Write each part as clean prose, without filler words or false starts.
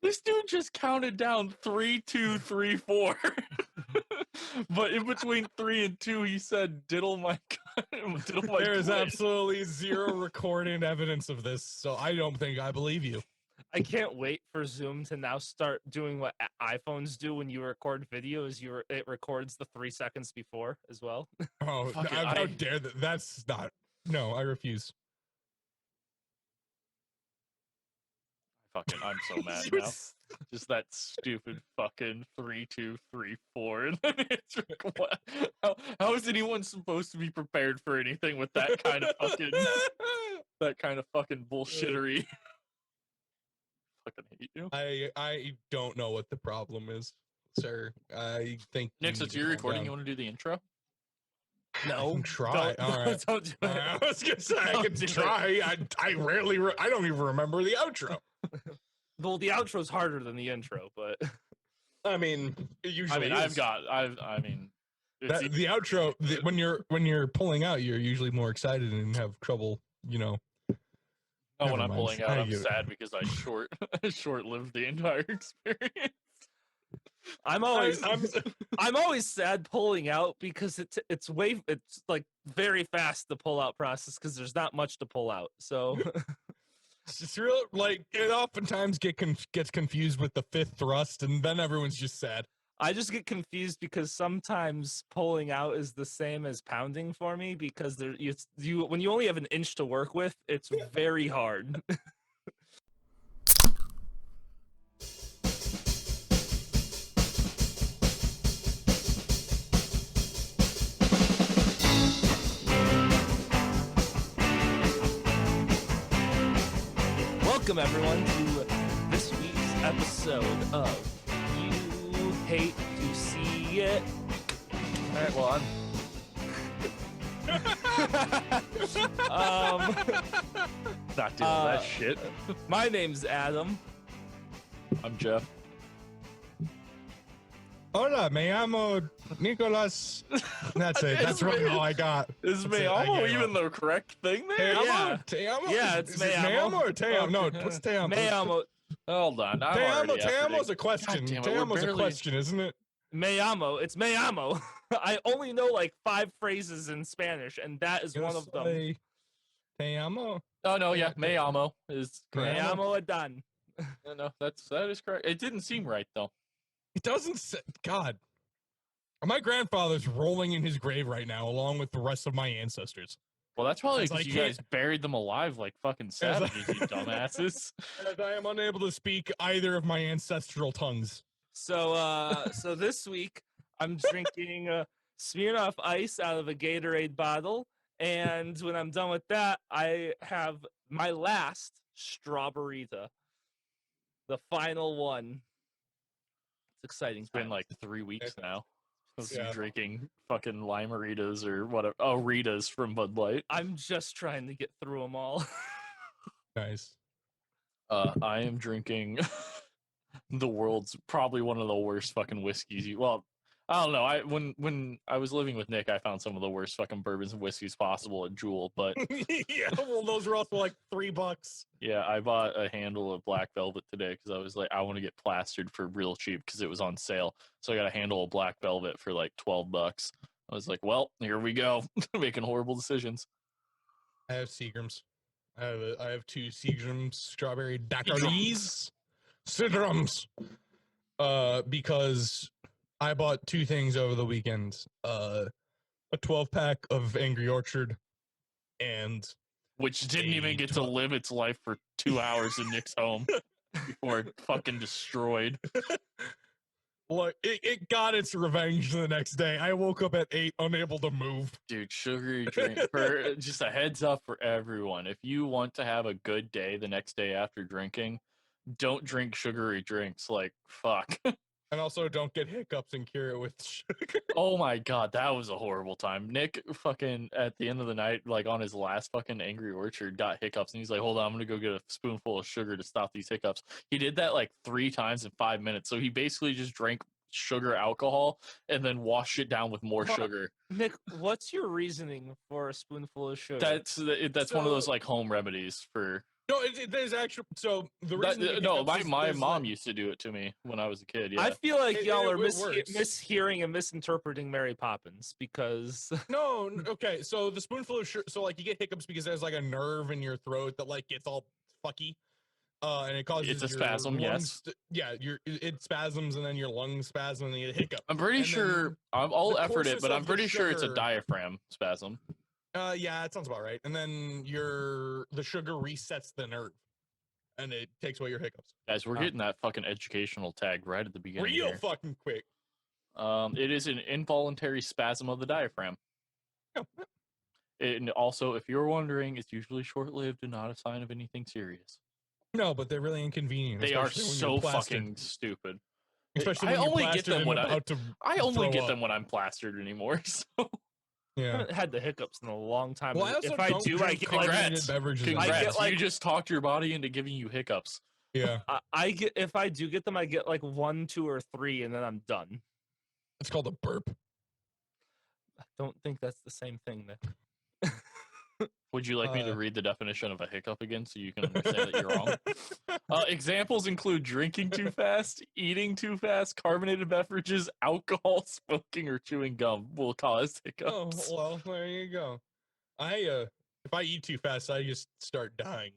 This dude just counted down 3, 2, 3, 4. But in between 3 and 2, he said, "Diddle my, diddle my." There is clit." absolutely zero recorded evidence of this, so I don't think I believe you. I can't wait for Zoom to now start doing what iPhones do when you record videos. It records the 3 seconds before as well. Oh, Fuck it, how dare that? That's not. No, I refuse. I'm so mad now. Just that stupid fucking 3, 2, 3, 4, and then it's like, what? How is anyone supposed to be prepared for anything with that kind of fucking bullshittery? Fucking hate you. I don't know what the problem is, sir. I think Nick, since you're recording, you want to do the intro? No, I can try. All right. Don't do it. I was gonna say I Don't can do it. try. I rarely. I don't even remember the outro. Well, the outro's harder than the intro, but I mean, it usually. I is. mean, it's The outro when you're pulling out, you're usually more excited and have trouble. You know. when never I'm mind. pulling out, I I'm get it. sad because I short-lived the entire experience. I'm always sad pulling out because it's like very fast the pull out process because there's not much to pull out. So It's real. Like it oftentimes gets confused with the fifth thrust, and then everyone's just sad. I just get confused because sometimes pulling out is the same as pounding for me because when you only have an inch to work with, it's very hard. Welcome everyone to this week's episode of You Hate to See It. All right, well, I'm not doing that shit. My name's Adam. I'm Jeff. Hola, me llamo Nicolas. That's it. That's really all I got. Is That's it. I Mayamo gave even up. the correct thing there? Te amo? Yeah. Te amo? Yeah, it's Is it me me amo. amo or te amo? No, Okay. what's te amo? Me amo, Hold on. I'm Te amo. already Te after amo's the- a question. God damn it, Te we're amo's a barely- question, isn't it? me amo. It's me amo. I only know like 5 phrases in Spanish, and that is one of them. Say, Te amo. Oh no, yeah, Mayamo is Me correct. amo Adan. No, that is correct. It didn't seem right though. It doesn't say. God. My grandfather's rolling in his grave right now, along with the rest of my ancestors. Well, that's probably As I because you can't- guys buried them alive like fucking As I- savages, you dumbasses. As I am unable to speak either of my ancestral tongues. So this week I'm drinking Smirnoff Ice out of a Gatorade bottle, and when I'm done with that, I have my last Strawberryta, the final one. It's exciting. It's been times. like 3 weeks now. Since Yeah. you drinking fucking Limeritas or whatever. Oh, Ritas from Bud Light. I'm just trying to get through them all. Nice. I am drinking the world's probably one of the worst fucking whiskeys. Well, I don't know. When I was living with Nick, I found some of the worst fucking bourbons and whiskeys possible at Jewel. But Yeah, well, those were also like $3. yeah, I bought a handle of Black Velvet today because I was like, I want to get plastered for real cheap because it was on sale. So I got a handle of Black Velvet for like $12. I was like, well, here we go, making horrible decisions. I have Seagrams. I have 2 Seagrams strawberry daiquiris. Seagrams. Because I bought 2 things over the weekend. A 12-pack of Angry Orchard and Which didn't even get to live its life for 2 hours in Nick's home before it fucking destroyed. look, it got its revenge the next day. I woke up at 8 unable to move. Dude, sugary drink. For just a heads up for everyone. If you want to have a good day the next day after drinking, don't drink sugary drinks. Like, fuck. And also don't get hiccups and cure it with sugar. Oh my god, that was a horrible time. Nick fucking at the end of the night, like on his last fucking Angry Orchard, got hiccups and he's like, hold on, I'm gonna go get a spoonful of sugar to stop these hiccups. He did that like 3 times in 5 minutes. So he basically just drank sugar alcohol and then washed it down with more sugar. Nick, what's your reasoning for a spoonful of sugar? That's one of those So- like home remedies for No, there's actually so the reason you get No, hiccups is my there's, mom like- used to do it to me when I was a kid. Yeah. I feel like y'all are it works. mishearing and misinterpreting Mary Poppins because No, okay. So the spoonful of so like you get hiccups because there's like a nerve in your throat that like gets all fucky, and it causes It's a your spasm, lungs yeah, it spasms and then your lungs spasm and then you get a hiccup. I'm pretty And sure then I'll the effort it, courses but I'm of the pretty sure it's a sugar- diaphragm spasm. Yeah, it sounds about right. And then the sugar resets the nerve, and it takes away your hiccups. Guys, we're getting that fucking educational tag right at the beginning. Real here. fucking quick. It is an involuntary spasm of the diaphragm. Oh, And also, if you're wondering, it's usually short-lived and not a sign of anything serious. no, but they're really inconvenient. They are especially when so you're plastered. fucking stupid. Especially I when you're only get plastered them and when about to I only throw get up. them when I'm plastered anymore. So I Yeah. haven't had the hiccups in a long time. Well, I and also if I don't do, I drink get carbonated Congrats. beverages. congrats, I get, like- you just talked your body into giving you hiccups. Yeah, I get if I do get them, I get like 1, 2, or 3, and then I'm done. it's called a burp. I don't think that's the same thing. Then Would you like me to Uh, read the definition of a hiccup again so you can understand that you're wrong? Examples include drinking too fast, eating too fast, carbonated beverages, alcohol, smoking, or chewing gum will cause Oh hiccups. well, there you go. If I eat too fast, I just start dying.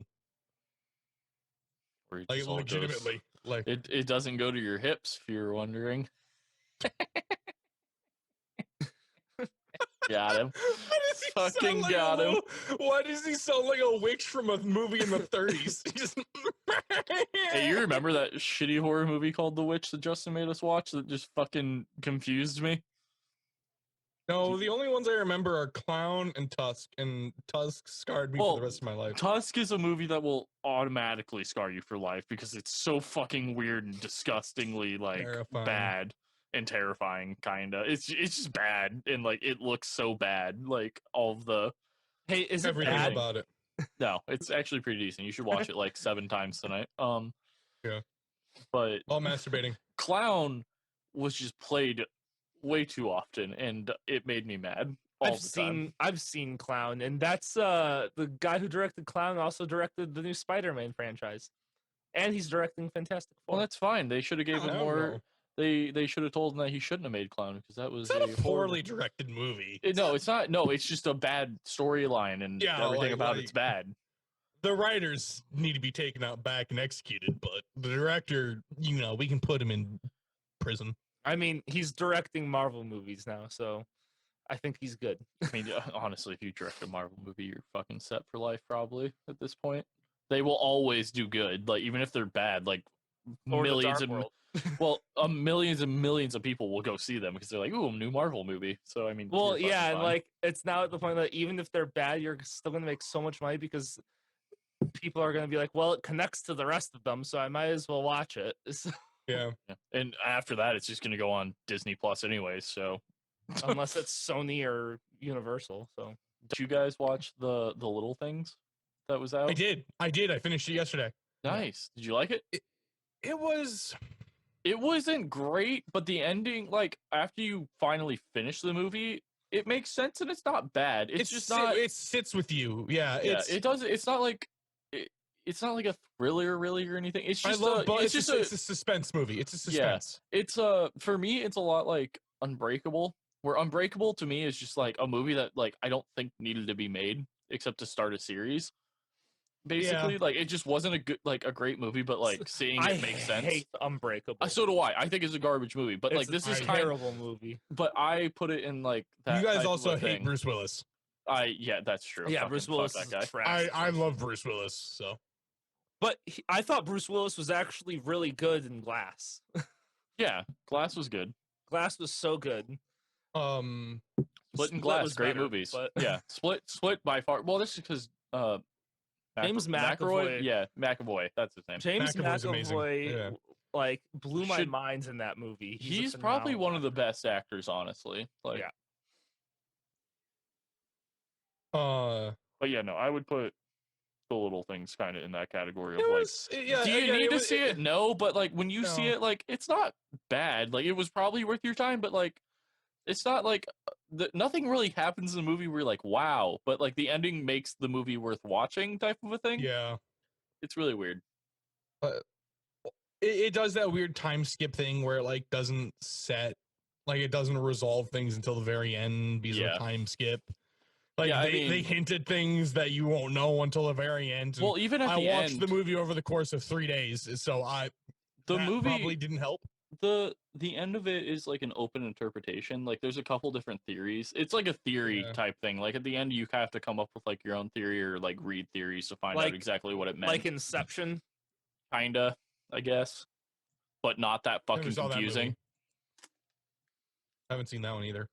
Or it Like just all goes- legitimately. Like It doesn't go to your hips, if you're wondering. Got him. Why does he sound Fucking like got him. Why does he sound like a witch from a movie in the 30s? He just Hey, you remember that shitty horror movie called The Witch that Justin made us watch that just fucking confused me? No, the only ones I remember are Clown and Tusk scarred me for Well, the rest of my life. Tusk is a movie that will automatically scar you for life because it's so fucking weird and disgustingly like Terrifying. bad and terrifying kinda. It's just bad and like it looks so bad. Like all of the hey, is it Everything bad? about it. no, it's actually pretty decent. You should watch it like 7 times tonight. Yeah. But All masturbating. Clown was just played way too often and it made me mad all the time. I've seen Clown, and that's the guy who directed Clown also directed the new Spider-Man franchise, and he's directing Fantastic Four. Well, that's fine. They should have gave I him don't more. know. They should have told him that he shouldn't have made Clown because that was It's not a horrible- poorly directed movie. No, it's not. No, it's just a bad storyline and Yeah, everything like- about like- it's bad. The writers need to be taken out back and executed, but the director, we can put him in prison. I mean, he's directing Marvel movies now, so I think he's good. I mean, honestly, if you direct a Marvel movie, you're fucking set for life probably at this point. They will always do good, like even if they're bad. Like Or The millions Dark and World. millions and millions of people will go see them because they're like, "Ooh, a new Marvel movie." So I mean, Well, you're yeah, fucking and fine. like it's now at the point that even if they're bad, you're still gonna make so much money because people are gonna be like, well, it connects to the rest of them, so I might as well watch it. So- Yeah. Yeah. And after that, it's just gonna go on Disney Plus anyways. So unless it's Sony or Universal. So did you guys watch the Little Things that was out? I did. I finished it yesterday. Nice. Did you like it? It was It wasn't great, but the ending, like after you finally finish the movie, it makes sense and it's not bad. It's just not. it sits with you. Yeah. Yeah, it does. It's not like it's not like a thriller really or anything. It's I just love but it's just a it's a suspense movie. It's a Yeah. suspense. it's for me it's a lot like Unbreakable, where Unbreakable to me is just like a movie that like I don't think needed to be made except to start a series. Basically, like it just wasn't a great movie, but like seeing I it make sense. hate Unbreakable. So do I. I think it's a garbage movie, but like It's this is a kind of, terrible movie. but I put it in like that. You guys type of also a hate thing. Bruce Willis. Yeah, that's true. Yeah, Fucking Bruce fuck Willis that is guy. trash. I love Bruce Willis, so But I thought Bruce Willis was actually really good in Glass. Yeah, Glass was good. Glass was so good. Split and Split Glass, was great better, movies. but- Yeah, Split by far. Well, this is because James McAvoy. Yeah, McAvoy. That's his name. James McAvoy's amazing. McAvoy Yeah. like blew my Should- mind in that movie. a He's probably phenomenal one of the actor. best actors, honestly. Like, Yeah. but yeah, no, I would put the Little Things kind of in that category of it like. was, yeah, Do you again, need to was- see it? No, but like when you see No. it, like it's not bad. Like it was probably worth your time, but like it's not like nothing really happens in the movie where you're like, wow. But like the ending makes the movie worth watching, type of a thing. Yeah. It's really weird. It does that weird time skip thing where it like doesn't set, like it doesn't resolve things until the very end because of Yeah. a time skip. Like Yeah, I they mean- hinted things that you won't know until the very end. and Well, even at I the watched end, the movie over the course of 3 days, so the that movie probably didn't help. the end of it is like an open interpretation. Like there's a couple different theories. It's like a theory Yeah. type thing. Like at the end you have to come up with like your own theory or like read theories to find out Like- exactly what it meant. Like Inception. Kinda, I guess. But not that Never fucking saw that confusing. movie. Haven't seen that one either.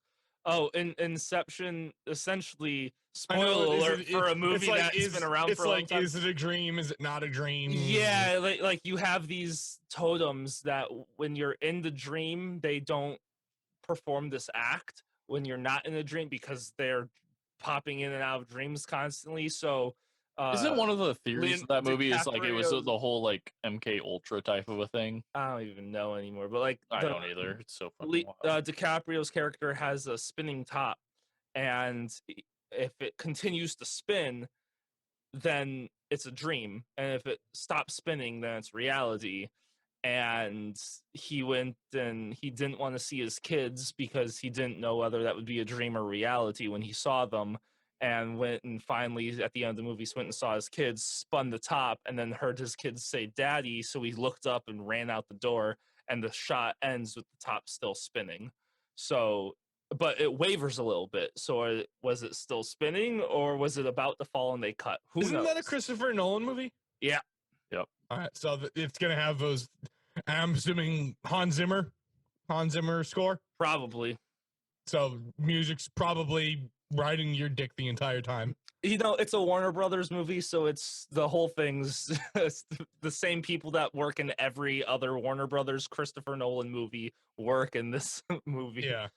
Oh, in Inception, essentially, I know, spoiler is alert it- for a it's movie like, that's been around it's for a long like, time. is it a dream? Is it not a dream? Yeah, like you have these totems that when you're in the dream, they don't perform this act when you're not in a dream because they're popping in and out of dreams constantly. So Isn't one of the theories Leon of that movie is like it was DiCaprio- the whole like MK Ultra type of a thing? I don't even know anymore, but like I the- don't either. It's so fucking wild. DiCaprio's character has a spinning top, and if it continues to spin, then it's a dream, and if it stops spinning, then it's reality. And he went and he didn't want to see his kids because he didn't know whether that would be a dream or reality when he saw them, and went and finally at the end of the movie went and saw his kids, spun the top, and then heard his kids say daddy, so he looked up and ran out the door, and the shot ends with the top still spinning. So but it wavers a little bit, so was it still spinning or was it about to fall and they cut? Who Isn't knows? that a Christopher Nolan movie? Yeah. Yep. All right, so it's gonna have those. I'm assuming Hans Zimmer score. Probably. So music's probably riding your dick the entire time. You know, it's a Warner Brothers movie, so it's the whole thing's it's the same people that work in every other Warner Brothers Christopher Nolan movie work in this movie. Yeah,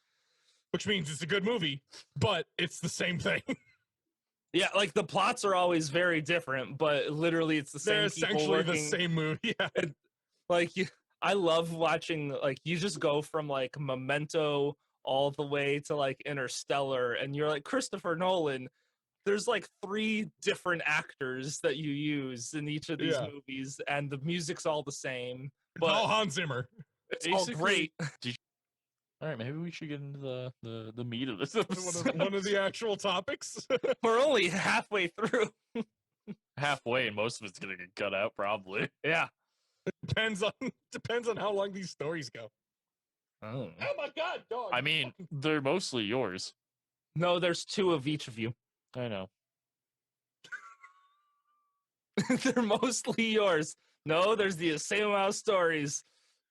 which means it's a good movie, but it's the same thing. Yeah, like the plots are always very different, but literally it's the They're same people essentially the working. same movie. Yeah. Like I love watching, like you just go from like Memento all the way to like Interstellar, and you're like, Christopher Nolan, there's like 3 different actors that you use in each of these Yeah. movies, and the music's all the same. It's all But Hans Zimmer. it's all Basically- great. All right, maybe we should get into the meat of this One episode. one of the actual topics. We're only halfway through. Halfway, and most of it's gonna get cut out probably. Yeah. depends on how long these stories go. Oh. Oh my god, dog! I mean, they're mostly yours. No, there's 2 of each of you. I know. They're mostly yours. No, there's the same amount of stories.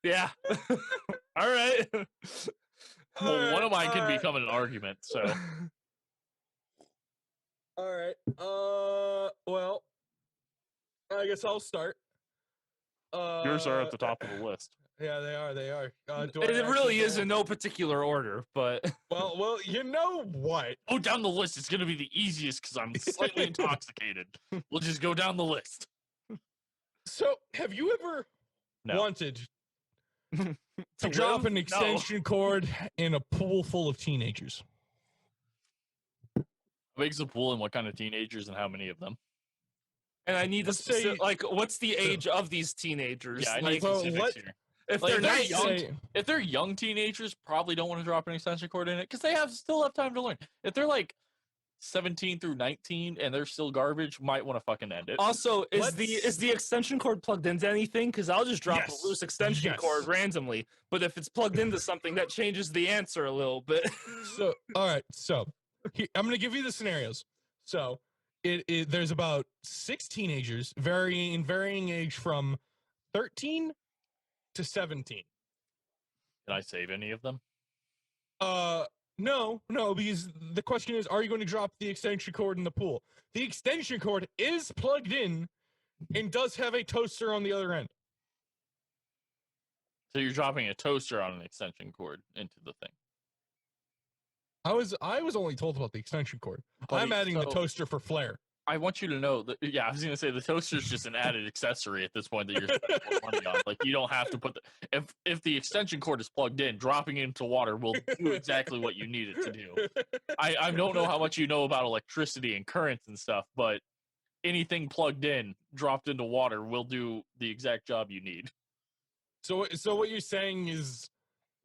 Yeah. All right. Well, one of mine can alright. become an argument. So All right. Well, I guess I'll start. yours are at the top of the list. Yeah, they are. They are. Do I It actually really go is on? in no particular order, but Well, you know what? Go down the list. It's gonna be the easiest because I'm slightly intoxicated. We'll just go down the list. So, have you ever No. wanted to To drop live? an No. extension cord in a pool full of teenagers? Makes a pool and what kind of teenagers and how many of them? And I need to Let's say- like, what's the age of these teenagers? Yeah, I like, need well, specifics what- here. if like, they're they're not young- young, If they're young teenagers, probably don't want to drop an extension cord in it because they still have time to learn. If they're like 17 through 19 and they're still garbage, might want to fucking end it. also Let's- is the extension cord plugged into anything? Because I'll just drop Yes. a loose extension cord Yes. randomly. But if it's plugged into something, that changes the answer a little bit. So, all right. So, I'm going to give you the scenarios. So, there's about 6 teenagers, varying age from 13 to 17. Can I save any of them? No, because the question is, are you going to drop the extension cord in the pool? The extension cord is plugged in and does have a toaster on the other end. So you're dropping a toaster on an extension cord into the thing. I was only told about the extension cord. Buddy, I'm adding the so- toaster for flair. I want you to know that, yeah, I was going to say the toaster's just an added accessory at this point that you're spending more money on. Like, you don't have to put if the extension cord is plugged in, dropping it into water will do exactly what you need it to do. I don't know how much you know about electricity and currents and stuff, but anything plugged in, dropped into water, will do the exact job you need. So what you're saying is,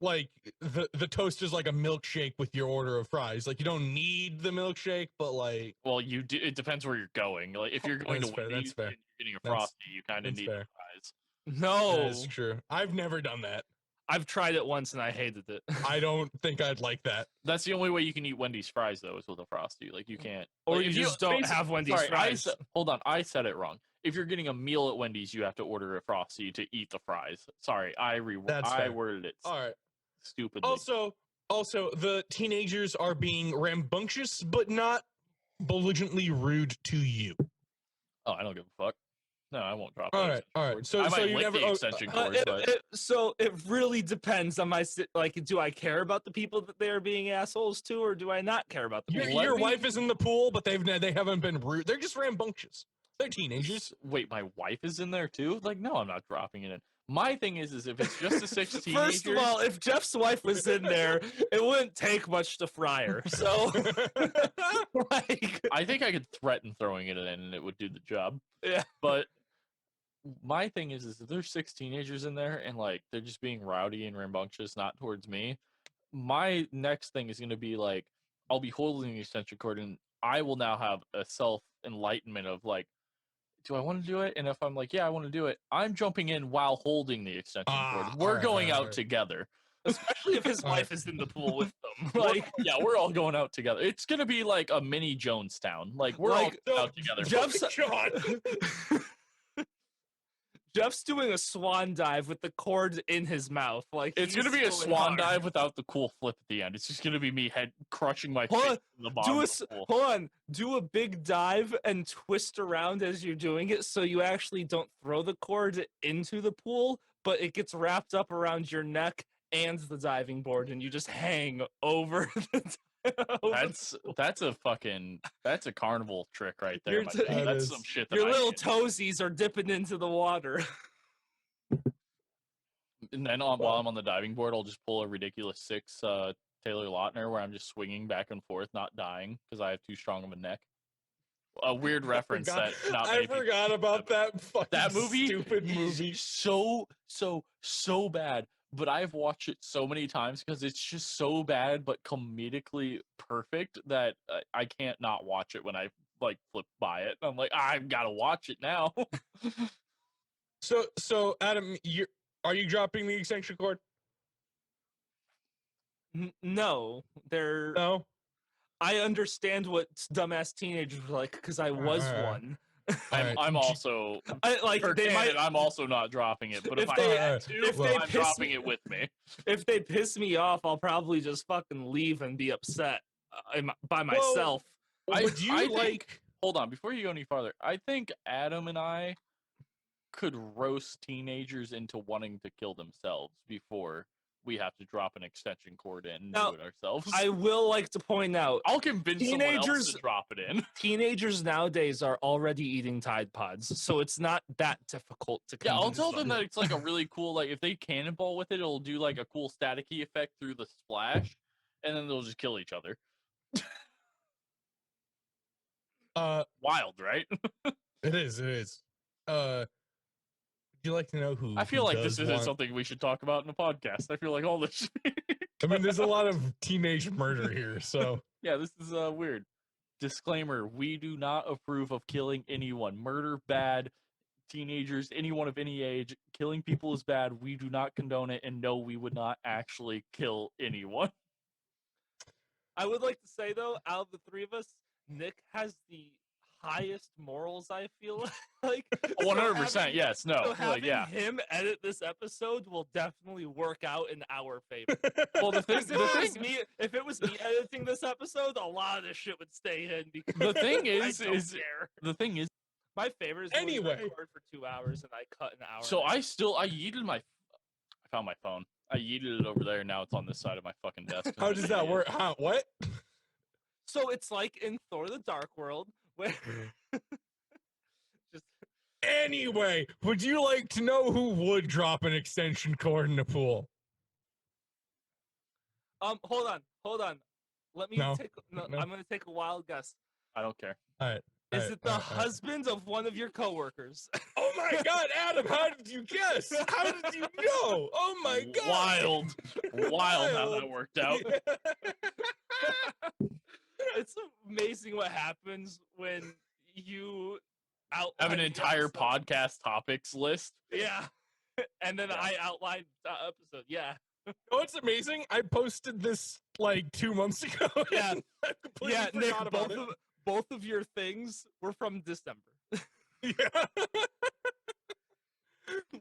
like, the toast is like a milkshake with your order of fries. Like, you don't need the milkshake, but like, Well, you do. It depends where you're going. Like if you're going That's to fair, that's Wendy's fair. and you're getting a That's- frosty, you kind of that's need fair. the fries. No, that is true. I've never done that. I've tried it once and I hated it. I don't think I'd like that. That's the only way you can eat Wendy's fries, though, is with a frosty. Like you can't, Or like, you if just don't basi- have Wendy's sorry, fries. hold on, I said it wrong. If you're getting a meal at Wendy's, you have to order a frosty to eat the fries. Sorry, That's I fair. worded it All right. stupidly. Also, the teenagers are being rambunctious, but not belligerently rude to you. Oh, I don't give a fuck. No, I won't drop. All that right, extension all right. cord. So- I so might you lick never- the extension cord, but So it really depends on like, do I care about the people that they are being assholes to, or do I not care about the Your, people? your wife is in the pool, but they haven't been rude. They're just rambunctious. They're teenagers. wait, my wife is in there too? Like, no, I'm not dropping it in. My thing is if it's just the 6 teenagers. First of all, if Jeff's wife was in there, it wouldn't take much to fry her. So, like, I think I could threaten throwing it in and it would do the job. Yeah. But my thing is if there's 6 teenagers in there and like they're just being rowdy and rambunctious, not towards me, my next thing is gonna be like I'll be holding the extension cord and I will now have a self enlightenment of like, do I want to do it? And if I'm like, yeah, I want to do it, I'm jumping in while holding the extension cord. We're alright, going out alright. together. especially if his All right. wife is in the pool with them. Like, yeah, we're all going out together. It's gonna be like a mini Jonestown. Like we're Like, all out together. Jeff's God. Jeff's doing a swan dive with the cord in his mouth. Like It's he's gonna be a going swan hard. dive without the cool flip at the end. It's just gonna be me head crushing my Hold face on, in the bottom of the pool. Hold on, do a big dive and twist around as you're doing it, so you actually don't throw the cord into the pool, but it gets wrapped up around your neck and the diving board, and you just hang over the. That's a carnival trick right there. You're My t- friend. That That's is- some shit that Your I little did. toesies are dipping into the water. And then while I'm on the diving board, I'll just pull a ridiculous 6 Taylor Lautner where I'm just swinging back and forth, not dying because I have too strong of a neck. A weird reference that not many I people forgot about that fucking that movie stupid is movie. so bad, but I've watched it so many times because it's just so bad but comedically perfect that I can't not watch it when I like flip by it. I'm like, I've got to watch it now. So Adam, are you dropping the extension cord? No, they're. No. I understand what dumbass teenagers are like because I was Alright. one. Alright, I'm G- also I, like for they canon, might I'm also not dropping it, but if, if I they- had to, if they I'm piss dropping me- it with me. if they piss me off, I'll probably just fucking leave and be upset by myself. Would you I think- like? Hold on, before you go any farther, I think Adam and I could roast teenagers into wanting to kill themselves before we have to drop an extension cord in and Now, do it ourselves. I will like to point out, I'll convince someone else teenagers- to drop it in. teenagers nowadays are already eating Tide Pods, so it's not that difficult to. Yeah, I'll convince tell them that it's like a really cool, like if they cannonball with it, it'll do like a cool staticky effect through the splash, and then they'll just kill each other. Wild, right? It is. It is. Would you like to know who? I feel who like this does isn't want- something we should talk about in a podcast. I feel like all this. I mean, there's a lot of teenage murder here, so Yeah, this is weird. Disclaimer: we do not approve of killing anyone. Murder bad. Teenagers, anyone of any age, killing people is bad. We do not condone it, and no, we would not actually kill anyone. I would like to say though, out of the three of us, Nick has the highest morals. I feel like 100%. Yes. No. So Like, having yeah. him edit this episode will definitely work out in our favor. Well, the thing, 'Cause the if it was me editing this episode, a lot of this shit would stay in. Because The thing I is- don't is- care. the thing is, My favorite is when we Anyway. record for 2 hours and I cut an hour. so and a I yeeted my. I found my phone. I yeeted it over there. Now it's on this side of my fucking desk. 'cause how I'm does an that idiot. work? Huh? What? So it's like in Thor: The Dark World, where just Anyway, would you like to know who would drop an extension cord in the pool? hold on. Let me No. take. No, No. I'm gonna take a wild guess. I don't care. All right. Is it the husband of one of your coworkers? Oh my God, Adam! How did you guess? How did you know? Oh my God! Wild how that worked out. It's amazing what happens when you Have outline an the entire episode. podcast topics list. Yeah. And then Yeah. I outlined the episode. Yeah. Oh, it's amazing. I posted this like 2 months ago. Yeah. and I completely Yeah, Nick, forgot about it. both of your things were from December. Yeah.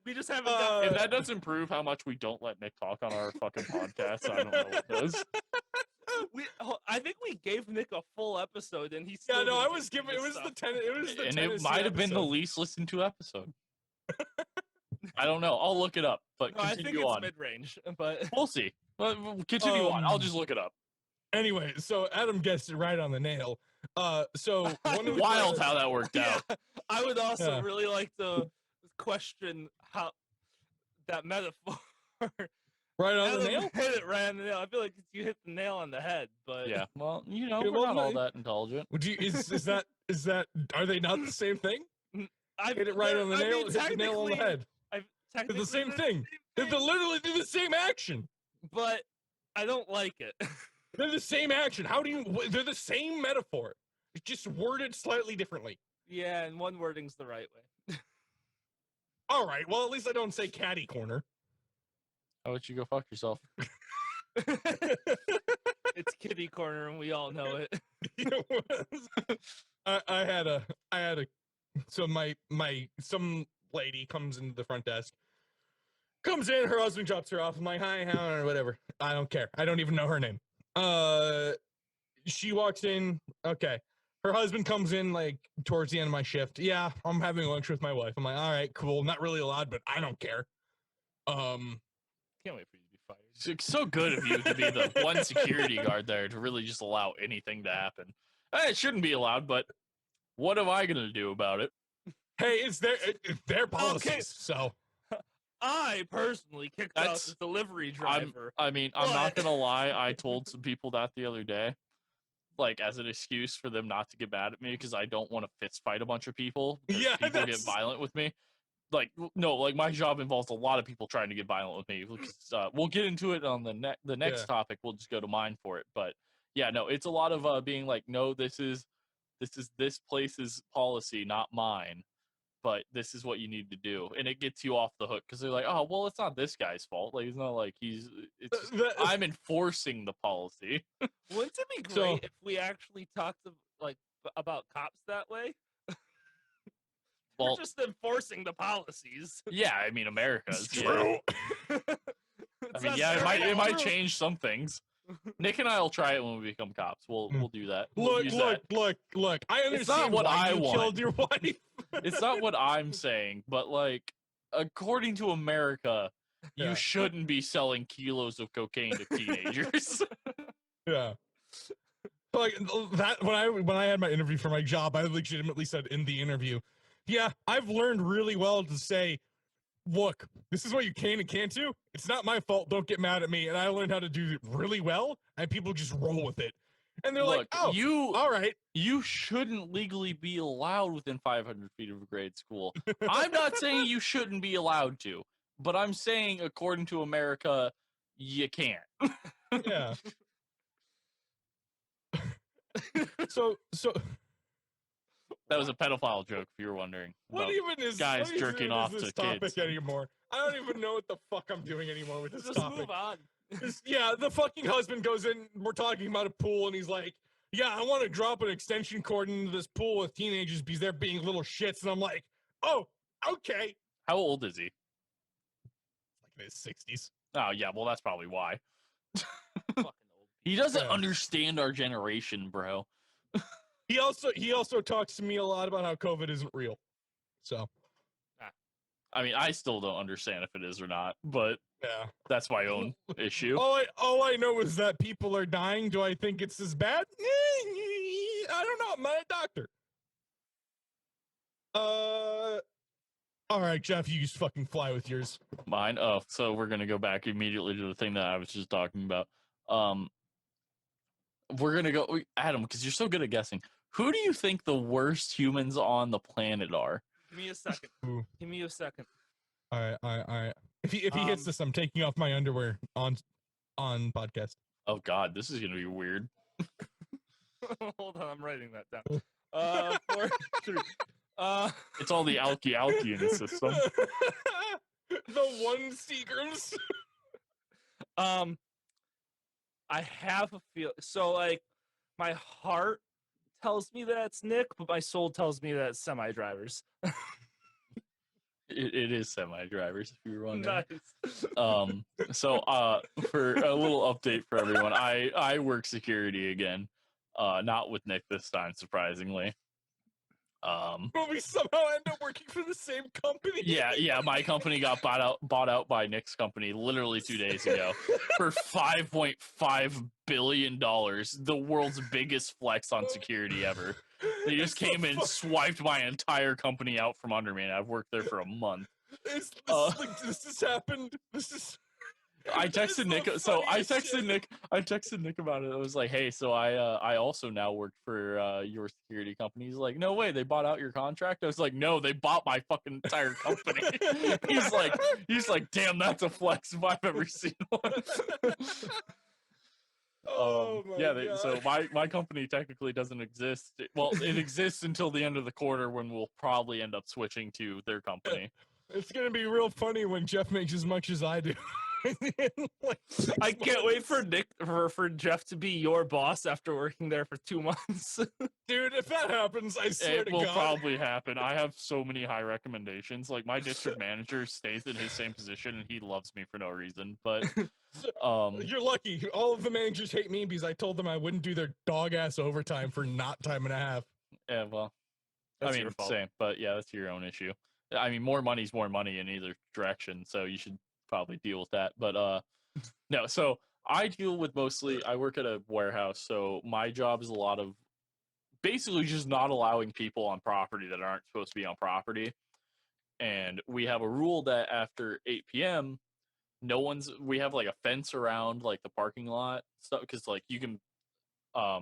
We just haven't got If that doesn't prove how much we don't let Nick talk on our fucking podcast, I don't know what does. I think we gave Nick a full episode and he Yeah, still no, I didn't was get giving. It was stuff. the ten. It was the And Tennessee it might have been the episode. least listened to episode. I don't know. I'll look it up, but No, I think continue it's on. mid-range, but We'll see. But continue on. I'll just look it up. Anyway, so Adam guessed it right on the nail. So one of the Wild how that worked yeah, out. I would also Yeah. really like to question how that metaphor. right on the Adam nail. hit it right on the nail. I feel like you hit the nail on the head, but Yeah. Well, you know, Yeah, we're well, not all no, that intelligent. Would you? Is that? Are they not the same thing? I Hit it right on the nail. mean, Hit the nail on the technically- head. They're the same thing. They literally do the same action. But I don't like it. They're the same action. How do you? They're the same metaphor. It's just worded slightly differently. Yeah, and one wording's the right way. All right. Well, at least I don't say catty corner. Oh, How about you go fuck yourself? It's kitty corner, and we all know it. I had a so some lady comes into the front desk, comes in, her husband drops her off. I'm like, hi, how, or whatever. I don't care. I don't even know her name. She walks in. Okay. Her husband comes in like towards the end of my shift. Yeah, I'm having lunch with my wife. I'm like, all right, cool. Not really allowed, but I don't care. Can't wait for you to be fired. So good of you to be the one security guard there to really just allow anything to happen. It shouldn't be allowed, but what am I going to do about it? Hey, it's their policies. Okay. So I personally kicked out That's- the delivery driver. I mean, I'm not But- going to lie. I told some people that the other day, like as an excuse for them not to get mad at me because I don't want to fist fight a bunch of people. because Yeah, people get that's- violent with me. Like, no, like my job involves a lot of people trying to get violent with me. Because, we'll get into it on the next Yeah. topic. We'll just go to mine for it. But yeah, no, it's a lot of being like, no, this is this place's policy, not mine. But this is what you need to do, and it gets you off the hook because they're like, oh, well, it's not this guy's fault. Like, it's not like it's just, I'm enforcing the policy. Wouldn't it be great So- if we actually talked about cops that way? Well, We're just enforcing the policies. yeah, I mean, America's it's yeah. true. I mean, yeah, it might change some things. Nick and I will try it when we become cops. We'll do that. We'll Look, use look, that. look. I understand It's not what why I you want. killed your wife. It's not what I'm saying, but like, according to America, Yeah. you shouldn't be selling kilos of cocaine to teenagers. Yeah. Like that when I had my interview for my job, I legitimately said in the interview, yeah, I've learned really well to say, look, this is what you can and can't do. It's not my fault. Don't get mad at me. And I learned how to do it really well, and people just roll with it. And they're like, Look, oh, you all right. you shouldn't legally be allowed within 500 feet of a grade school. I'm not saying you shouldn't be allowed to, but I'm saying according to America, you can't. Yeah. so That was a pedophile joke, if you were wondering. what about- even is guys what even jerking is off this to topic kids. anymore? I don't even know what the fuck I'm doing anymore with this Just topic. move on. Yeah, the fucking husband goes in. We're talking about a pool, and he's like, "Yeah, I want to drop an extension cord into this pool with teenagers because they're being little shits." And I'm like, "Oh, okay." How old is he? Like in his 60s. Oh, yeah, well, that's probably why. Fucking old. He doesn't Yeah. understand our generation, bro. He also talks to me a lot about how COVID isn't real. So I mean, I still don't understand if it is or not, but yeah. that's my own issue. All I know is that people are dying. Do I think it's as bad? I don't know. I'm not a doctor. All right, Jeff, you just fucking fly with yours. Mine. Oh, so we're gonna go back immediately to the thing that I was just talking about. We're gonna go, Adam, because you're so good at guessing. Who do you think the worst humans on the planet are? Give me a second. Ooh. Give me a second. All right. If he hits this, I'm taking off my underwear on podcast. Oh God, this is gonna be weird. Hold on, I'm writing that down. 4, 3. It's all the alky in the system. The one Seagrams. I have a feel. So like, my heart tells me that it's Nick, but my soul tells me that it's semi-drivers. It is semi-drivers, if you were wondering. Nice. So for a little update for everyone, I work security again. Not with Nick this time, surprisingly. But we somehow end up working for the same company. Yeah. My company got bought out by Nick's company literally 2 days ago for $5.5 billion. The world's biggest flex on security ever. They just came in and swiped my entire company out from under me, and I've worked there for a month. This has happened. I texted Nick. So I texted Nick. I texted Nick about it. I was like, "Hey, so I also now work for your security company." He's like, "No way, they bought out your contract." I was like, "No, they bought my fucking entire company." he's like, "Damn, that's a flex if I've ever seen one." God. So my company technically doesn't exist. Well, it exists until the end of the quarter when we'll probably end up switching to their company. It's gonna be real funny when Jeff makes as much as I do. I can't wait for Nick for Jeff to be your boss after working there for 2 months. Dude, if that happens, I swear It to will God. probably happen. I have so many high recommendations. Like my district manager stays in his same position and he loves me for no reason. But You're lucky. All of the managers hate me because I told them I wouldn't do their dog ass overtime for not time and a half. yeah, well, That's I mean, your fault. same. But yeah, that's your own issue. I mean, more money's more money in either direction, so you should probably deal with that. But no. So I deal with mostly. I work at a warehouse, so my job is a lot of basically just not allowing people on property that aren't supposed to be on property. And we have a rule that after 8 p.m., we have like a fence around like the parking lot stuff because like you can,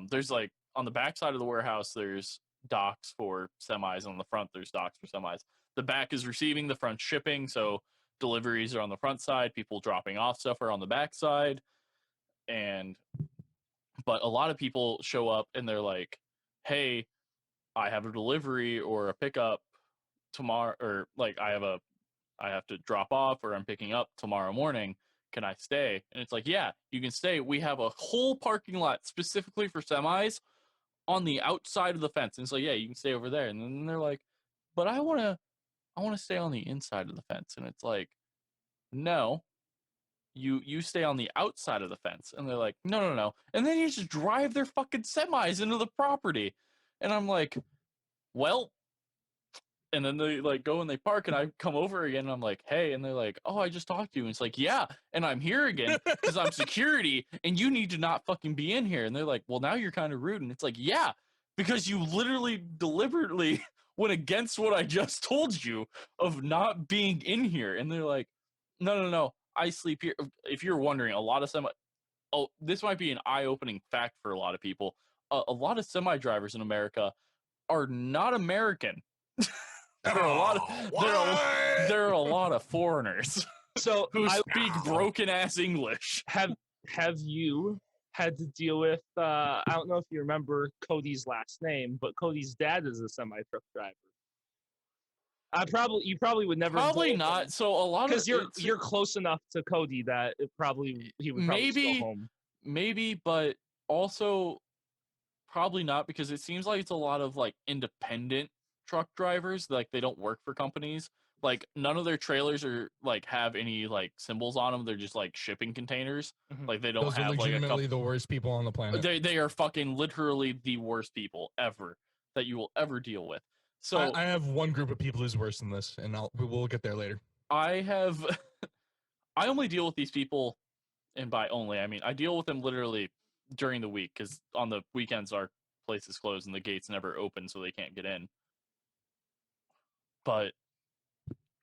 there's like on the back side of the warehouse, there's docks for semis. On the front, there's docks for semis. The back is receiving, the front shipping. So deliveries are on the front side, people dropping off stuff are on the back side. But a lot of people show up and they're like, hey, I have a delivery or a pickup tomorrow, or like I have to drop off or I'm picking up tomorrow morning. Can I stay? And it's like, yeah, you can stay. We have a whole parking lot specifically for semis on the outside of the fence. And so, yeah, you can stay over there. And then they're like, but I want to stay on the inside of the fence. And it's like, no, you stay on the outside of the fence. And they're like, no. And then you just drive their fucking semis into the property. And I'm like, well, and then they like go and they park and I come over again and I'm like, hey, and they're like, oh, I just talked to you. And it's like, yeah, and I'm here again because I'm security and you need to not fucking be in here. And they're like, well, now you're kind of rude. And it's like, yeah, because you literally deliberately went against what I just told you of not being in here. And they're like, no, I sleep here. If you're wondering, a lot of this might be an eye-opening fact for a lot of people. A lot of semi drivers in America are not American. There are a lot of foreigners So who speak broken ass English. have you had to deal with? I don't know if you remember Cody's last name, but Cody's dad is a semi truck driver. You probably would never. Probably not. So a lot of because you're close enough to Cody that he would probably maybe go home. Maybe, but also probably not because it seems like it's a lot of like independent truck drivers. Like they don't work for companies. Like none of their trailers are like have any like symbols on them. They're just like shipping containers. Mhm. Like they don't Those are have like a legitimately the worst people on the planet. They are fucking literally the worst people ever that you will ever deal with. So I have one group of people who's worse than this, and we'll get there later. I only deal with these people, and by only I mean I deal with them literally during the week because on the weekends our place is closed and the gates never open, so they can't get in. But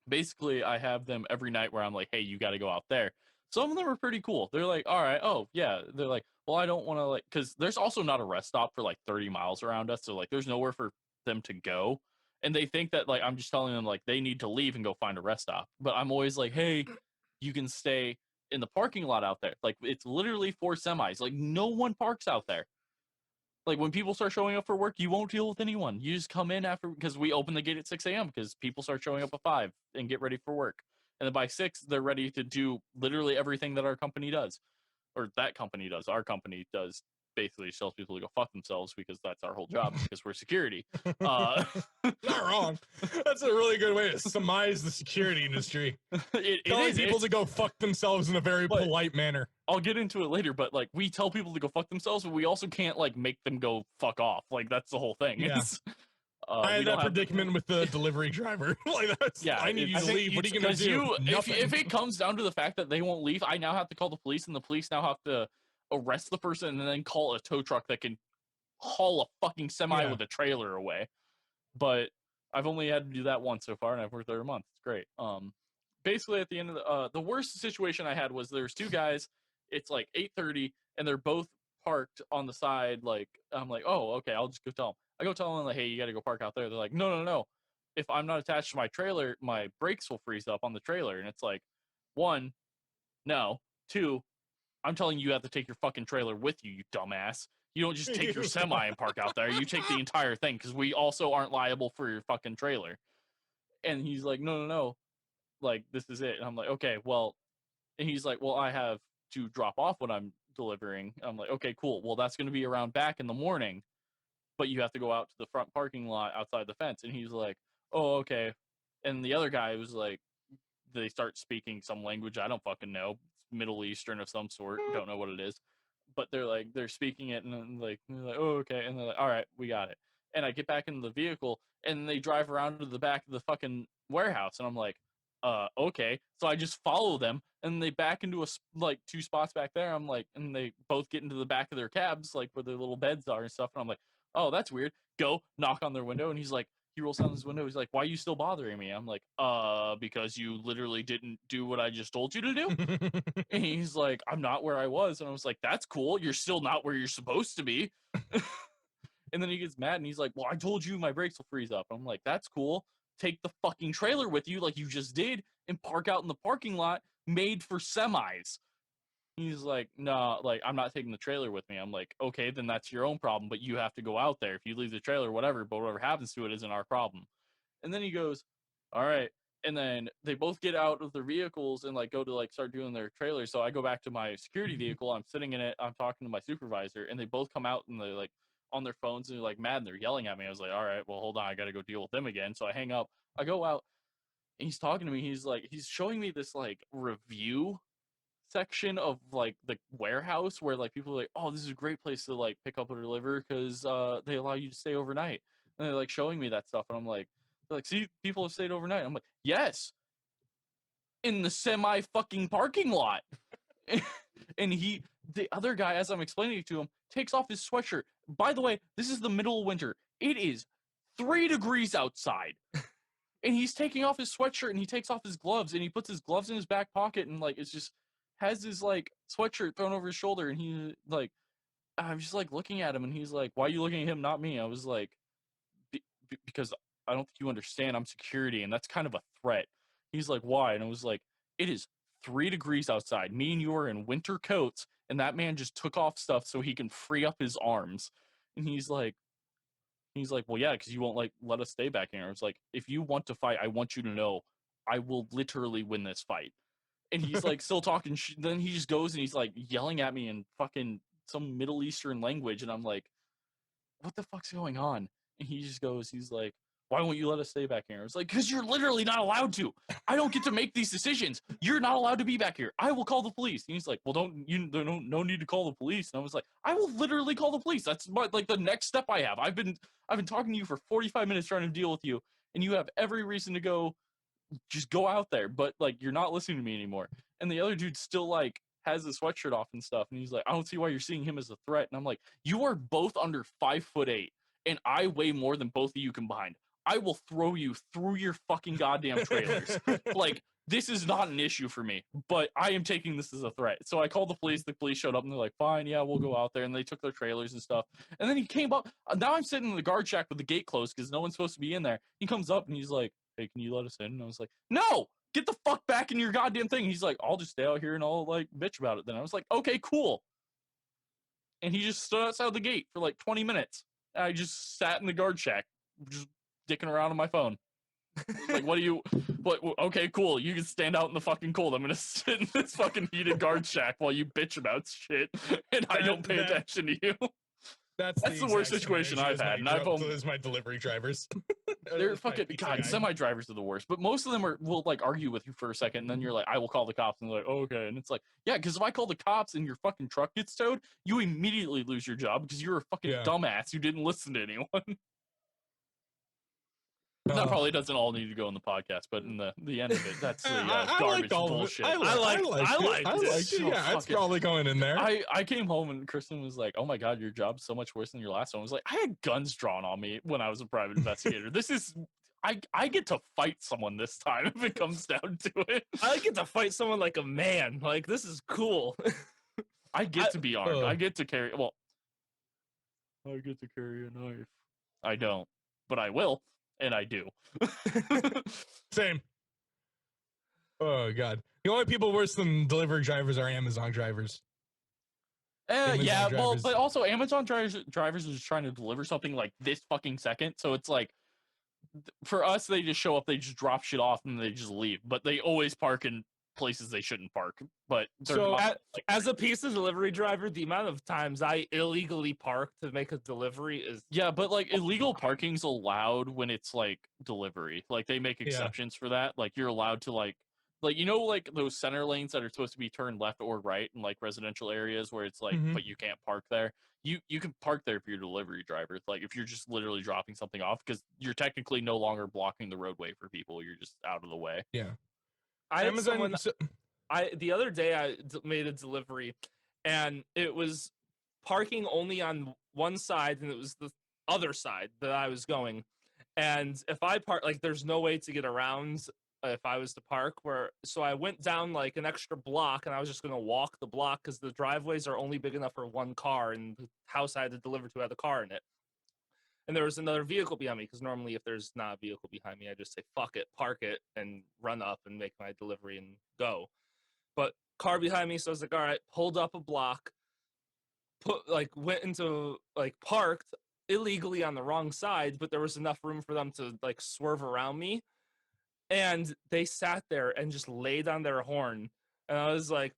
basically, I have them every night where I'm like, hey, you got to go out there. Some of them are pretty cool. They're like, all right, oh yeah. They're like, well, I don't want to like, because there's also not a rest stop for like 30 miles around us, so like, there's nowhere for them to go, and they think that like I'm just telling them like they need to leave and go find a rest stop. But I'm always like, hey, you can stay in the parking lot out there. Like it's literally for semis. Like no one parks out there. Like when people start showing up for work, you won't deal with anyone. You just come in after because we open the gate at 6 a.m. because people start showing up at 5 and get ready for work. And then by 6, they're ready to do literally everything that our company does, or that company does. Our company does basically tells people to go fuck themselves because that's our whole job because we're security. Not wrong. That's a really good way to surmise the security industry. Telling people to go fuck themselves in a very polite manner. I'll get into it later, but like we tell people to go fuck themselves, but we also can't like make them go fuck off. Like that's the whole thing. Yeah. I had that predicament with the delivery driver. Like that's, yeah, I need you to leave. What are you gonna do? If it comes down to the fact that they won't leave, I now have to call the police, and the police now have to arrest the person and then call a tow truck that can haul a fucking semi with a trailer away. But I've only had to do that once so far, and I've worked there a month. It's great. Basically at the end of the worst situation I had was there's 2 guys. It's like 8:30, and they're both parked on the side. Like I'm like, oh, okay, I'll just go tell them. I go tell them like, hey, you got to go park out there. They're like, no. If I'm not attached to my trailer, my brakes will freeze up on the trailer. And it's like, 1, no. 2, I'm telling you, you have to take your fucking trailer with you, you dumbass. You don't just take your semi and park out there. You take the entire thing because we also aren't liable for your fucking trailer. And he's like, no. Like, this is it. And I'm like, okay, well. And he's like, well, I have to drop off what I'm delivering. I'm like, okay, cool. Well, that's going to be around back in the morning, but you have to go out to the front parking lot outside the fence. And he's like, oh, okay. And the other guy was like, they start speaking some language I don't fucking know, Middle Eastern of some sort, don't know what it is, but they're speaking it, and then they're like, oh, okay. And they're like, all right, we got it. And I get back into the vehicle, and they drive around to the back of the fucking warehouse, and I'm like, okay. So I just follow them, and they back into like 2 spots back there. I'm like, and they both get into the back of their cabs, like where their little beds are and stuff. And I'm like, oh, that's weird. Go knock on their window, and he's like, he rolls down his window. He's like, why are you still bothering me? I'm like, because you literally didn't do what I just told you to do. And he's like, I'm not where I was. And I was like, that's cool. You're still not where you're supposed to be. And then he gets mad and he's like, well, I told you my brakes will freeze up. I'm like, that's cool. Take the fucking trailer with you like you just did and park out in the parking lot made for semis. He's like, no, like, I'm not taking the trailer with me. I'm like, okay, then that's your own problem, but you have to go out there. If you leave the trailer, whatever, but whatever happens to it isn't our problem. And then he goes, all right. And then they both get out of their vehicles and like go to like start doing their trailers. So I go back to my security vehicle. I'm sitting in it. I'm talking to my supervisor, and they both come out and they're like on their phones and they're like mad and they're yelling at me. I was like, all right, well, hold on. I got to go deal with them again. So I hang up. I go out and he's talking to me. He's like, he's showing me this like review section of like the warehouse where like people are like, oh, this is a great place to like pick up or deliver because they allow you to stay overnight. And they're like showing me that stuff, and I'm like, they're like, see, people have stayed overnight. I'm like, yes, in the semi fucking parking lot. And the other guy, as I'm explaining it to him, takes off his sweatshirt. By the way, this is the middle of winter. It is 3 degrees outside. And he's taking off his sweatshirt and he takes off his gloves and he puts his gloves in his back pocket and like it's just has his like sweatshirt thrown over his shoulder, and he like, I'm just like looking at him and he's like, why are you looking at him, not me? I was like, because I don't think you understand, I'm security and that's kind of a threat. He's like, why? And I was like, it is 3 degrees outside. Me and you are in winter coats, and that man just took off stuff so he can free up his arms. And he's like, well, yeah, because you won't like let us stay back here. I was like, if you want to fight, I want you to know I will literally win this fight. And he's like still talking. Then he just goes and he's like yelling at me in fucking some Middle Eastern language. And I'm like, what the fuck's going on? And he just goes, he's like, why won't you let us stay back here? I was like, because you're literally not allowed to. I don't get to make these decisions. You're not allowed to be back here. I will call the police. And he's like, well, no need to call the police. And I was like, I will literally call the police. That's like the next step I have. I've been talking to you for 45 minutes trying to deal with you, and you have every reason to go. Just go out there, but like you're not listening to me anymore. And the other dude still like has his sweatshirt off and stuff, and he's like, I don't see why you're seeing him as a threat. And I'm like, you are both under 5'8", and I weigh more than both of you combined. I will throw you through your fucking goddamn trailers. Like, this is not an issue for me, but I am taking this as a threat. So I called the police showed up, and they're like, fine, yeah, we'll go out there. And they took their trailers and stuff. And then he came up. Now I'm sitting in the guard shack with the gate closed because no one's supposed to be in there. He comes up and he's like, hey, can you let us in? And I was like, no, get the fuck back in your goddamn thing. He's like, I'll just stay out here and I'll like bitch about it. Then I was like, okay, cool. And he just stood outside the gate for like 20 minutes. And I just sat in the guard shack, just dicking around on my phone. Like, okay, cool. You can stand out in the fucking cold. I'm gonna sit in this fucking heated guard shack while you bitch about shit, and I don't pay attention to you. That's the worst situation I've had. And Is my delivery drivers. They're fucking God. Semi drivers are the worst, but most of them will like argue with you for a second, and then you're like, I will call the cops, and they're like, oh, okay, and it's like, yeah, because if I call the cops and your fucking truck gets towed, you immediately lose your job because you're a fucking dumbass who didn't listen to anyone. That probably doesn't all need to go in the podcast, but in the end of it, that's the garbage bullshit. I liked it. Yeah, it's probably going in there. I came home and Kristen was like, "Oh my god, your job's so much worse than your last one." I was like, "I had guns drawn on me when I was a private investigator. This is I get to fight someone this time if it comes down to it. I get to fight someone like a man. Like, this is cool. I get to be armed. I get to carry. Well, I get to carry a knife. I don't, but I will." And I do. Same. Oh god. The only people worse than delivery drivers are Amazon drivers. Yeah, well, but also Amazon drivers is trying to deliver something like this fucking second. So it's like, for us, they just show up, they just drop shit off, and they just leave. But they always park in places they shouldn't park. But so as a pizza delivery driver, the amount of times I illegally park to make a delivery is but like illegal parking's allowed when it's like delivery. Like they make exceptions for that. Like you're allowed to like you know, like those center lanes that are supposed to be turned left or right in like residential areas where it's like but you can't park there. You can park there if you're a delivery driver. Like if you're just literally dropping something off, because you're technically no longer blocking the roadway for people. You're just out of the way. Yeah. The other day I made a delivery, and it was parking only on one side, and it was the other side that I was going. And if I park, like, there's no way to get around if I was to park. So I went down like an extra block, and I was just going to walk the block because the driveways are only big enough for one car, and the house I had to deliver to had a car in it. And there was another vehicle behind me, because normally if there's not a vehicle behind me, I just say, fuck it, park it, and run up and make my delivery and go. But car behind me, so I was like, all right, pulled up a block, went into, parked illegally on the wrong side, but there was enough room for them to, swerve around me. And they sat there and just laid on their horn. And I was like,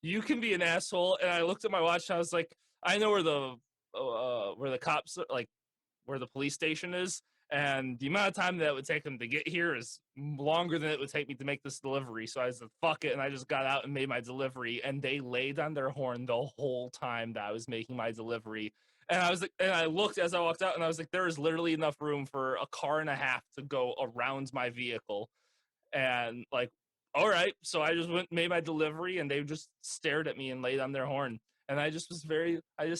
you can be an asshole. And I looked at my watch, and I was like, I know where the cops, where the police station is, and the amount of time that it would take them to get here is longer than it would take me to make this delivery. So I said, fuck it, and I just got out and made my delivery, and they laid on their horn the whole time that I was making my delivery. And I was like, and I looked as I walked out, and I was like, there is literally enough room for a car and a half to go around my vehicle. And all right, so I just went and made my delivery, and they just stared at me and laid on their horn. And I just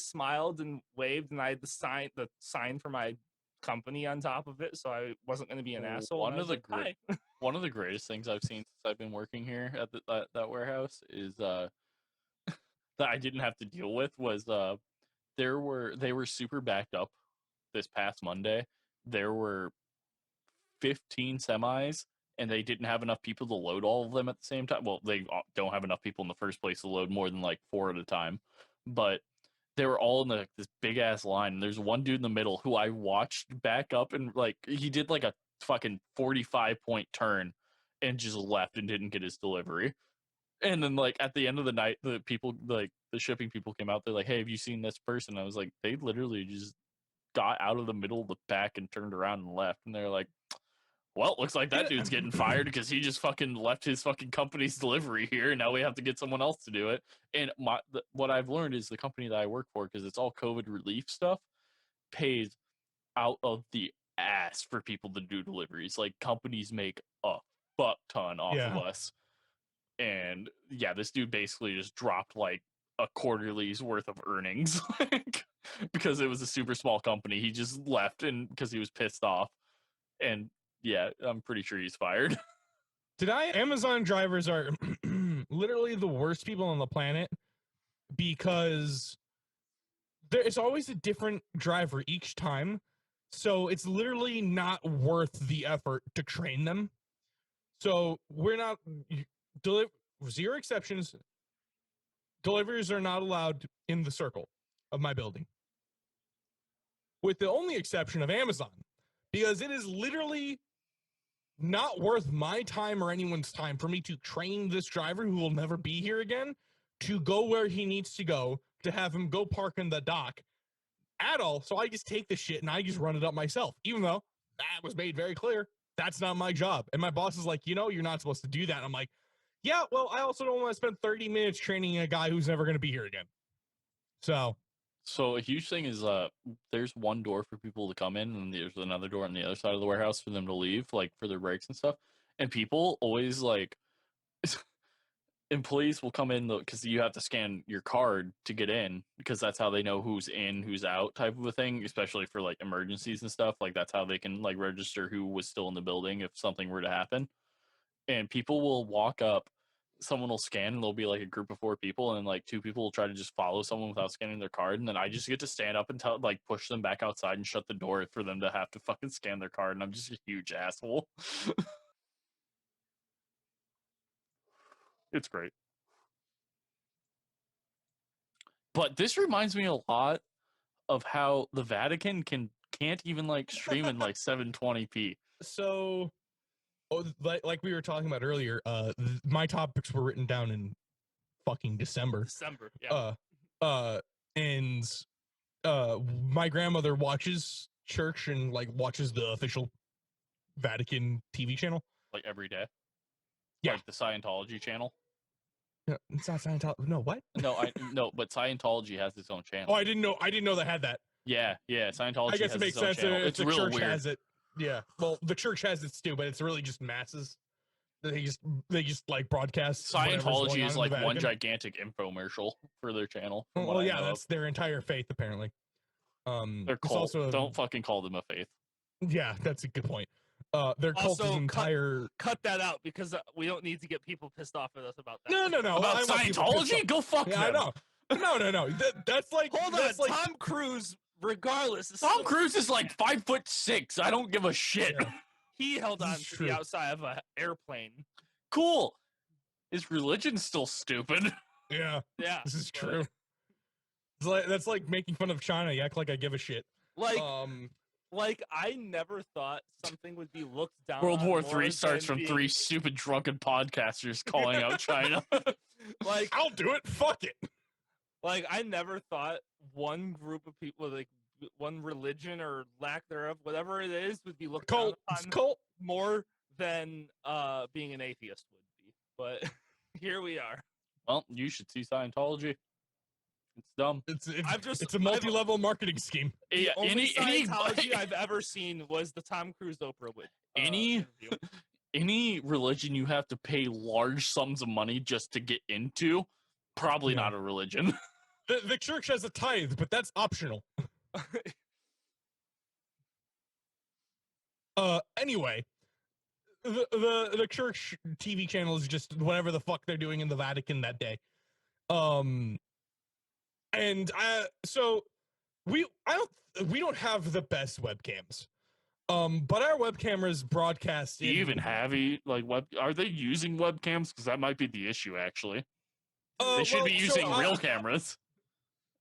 smiled and waved, and I had the sign for my company on top of it, so I wasn't going to be an asshole. One of the greatest things I've seen since I've been working here at that warehouse is that I didn't have to deal with was they were super backed up this past Monday. There were 15 semis, and they didn't have enough people to load all of them at the same time. Well, they don't have enough people in the first place to load more than 4 at a time, but they were all in this big ass line. And there's one dude in the middle who I watched back up, and he did a fucking 45-point turn and just left and didn't get his delivery. And then at the end of the night, the people, the shipping people came out. They're like, hey, have you seen this person? I was like, they literally just got out of the middle of the pack and turned around and left. And they're like, well, looks like that dude's getting fired because he just fucking left his fucking company's delivery here, and now we have to get someone else to do it. And what I've learned is the company that I work for, because it's all COVID relief stuff, pays out of the ass for people to do deliveries. Companies make a fuck ton off of us. And yeah, this dude basically just dropped a quarterly's worth of earnings because it was a super small company. He just left because he was pissed off. And yeah, I'm pretty sure he's fired. Amazon drivers are literally the worst people on the planet because it's always a different driver each time. So it's literally not worth the effort to train them. So we're not zero exceptions. Deliveries are not allowed in the circle of my building, with the only exception of Amazon, because it is literally not worth my time or anyone's time for me to train this driver who will never be here again to go where he needs to go, to have him go park in the dock at all. So I just take the shit and I just run it up myself, even though that was made very clear. That's not my job. And my boss is like, you're not supposed to do that. And I'm like, yeah, well, I also don't want to spend 30 minutes training a guy who's never going to be here again. So a huge thing is there's one door for people to come in, and there's another door on the other side of the warehouse for them to leave, like for their breaks and stuff. And people always like employees will come in because you have to scan your card to get in, because that's how they know who's in, who's out, type of a thing, especially for like emergencies and stuff. Like that's how they can like register who was still in the building if something were to happen. And people will walk up, someone will scan, and there'll be like a group of 4 people, and like 2 people will try to just follow someone without scanning their card, and then I just get to stand up and push them back outside and shut the door for them to have to fucking scan their card, and I'm just a huge asshole. It's great. But this reminds me a lot of how the Vatican can't even like stream in like 720p. So like we were talking about earlier, my topics were written down in fucking December. Yeah. And my grandmother watches church and like watches the official Vatican TV channel Like every day. Yeah. Like the Scientology channel. No, it's not Scientology. No, what? No, but Scientology has its own channel. Oh, I didn't know they had that. Yeah, Scientology. I guess has it makes its own sense channel. if It's the real church weird. has it. Yeah. Well, the church has it too, but it's really just masses. They just like broadcast. Scientology is like one gigantic infomercial for their channel. Well, yeah, that's their entire faith apparently. Their it's cult. also Don't fucking call them a faith. Yeah, that's a good point. Their cult Also, is entire. Cut that out because we don't need to get people pissed off at us about that. No. About I want people pissed Scientology? off. Go fuck Yeah, them. I know. No. That's like. Hold on, that's like, Tom Cruise. Regardless, is Tom still- Cruise is like 5'6". I don't give a shit. Yeah. He held This on is to true. the outside of an airplane. Cool. His religion's still stupid. Yeah, Yeah, this is but, true. That's like making fun of China. You act like I give a shit. Like I never thought something would be looked down. World on War more III starts than from being- 3 stupid drunken podcasters calling out China. Like I'll do it. Fuck it. Like I never thought one group of people, like one religion or lack thereof, whatever it is, would be looked down Cult. It's upon cult. more than being an atheist would be. But here we are. Well, you should see Scientology. It's dumb. It's a multi-level marketing scheme. The Yeah, only Scientology I've ever seen was the Tom Cruise Oprah with interview. any religion you have to pay large sums of money just to get into, probably Yeah. not a religion. The church has a tithe, but that's optional. Anyway, the church TV channel is just whatever the fuck they're doing in the Vatican that day. So we don't have the best webcams. But our web cameras broadcast. Do you even have web? Are they using webcams? Because that might be the issue. Actually, they should be using real cameras.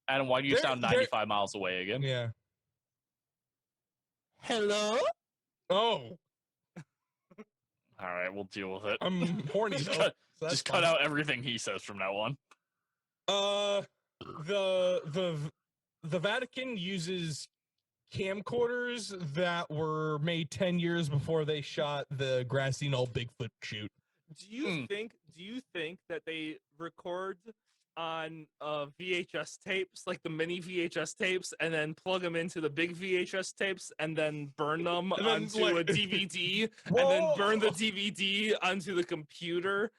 Adam, why do you sound 95 miles away again? Yeah. Hello? Oh, All right, we'll deal with it. I'm horny. Just though, cut- so that's Just cut fine. out everything he says from now on. The Vatican uses camcorders that were made 10 years before they shot the grassy knoll Bigfoot shoot. Do you think that they record on VHS tapes, like the mini VHS tapes, and then plug them into the big VHS tapes, and then burn them And then, onto a like- DVD, and then burn the DVD onto the computer?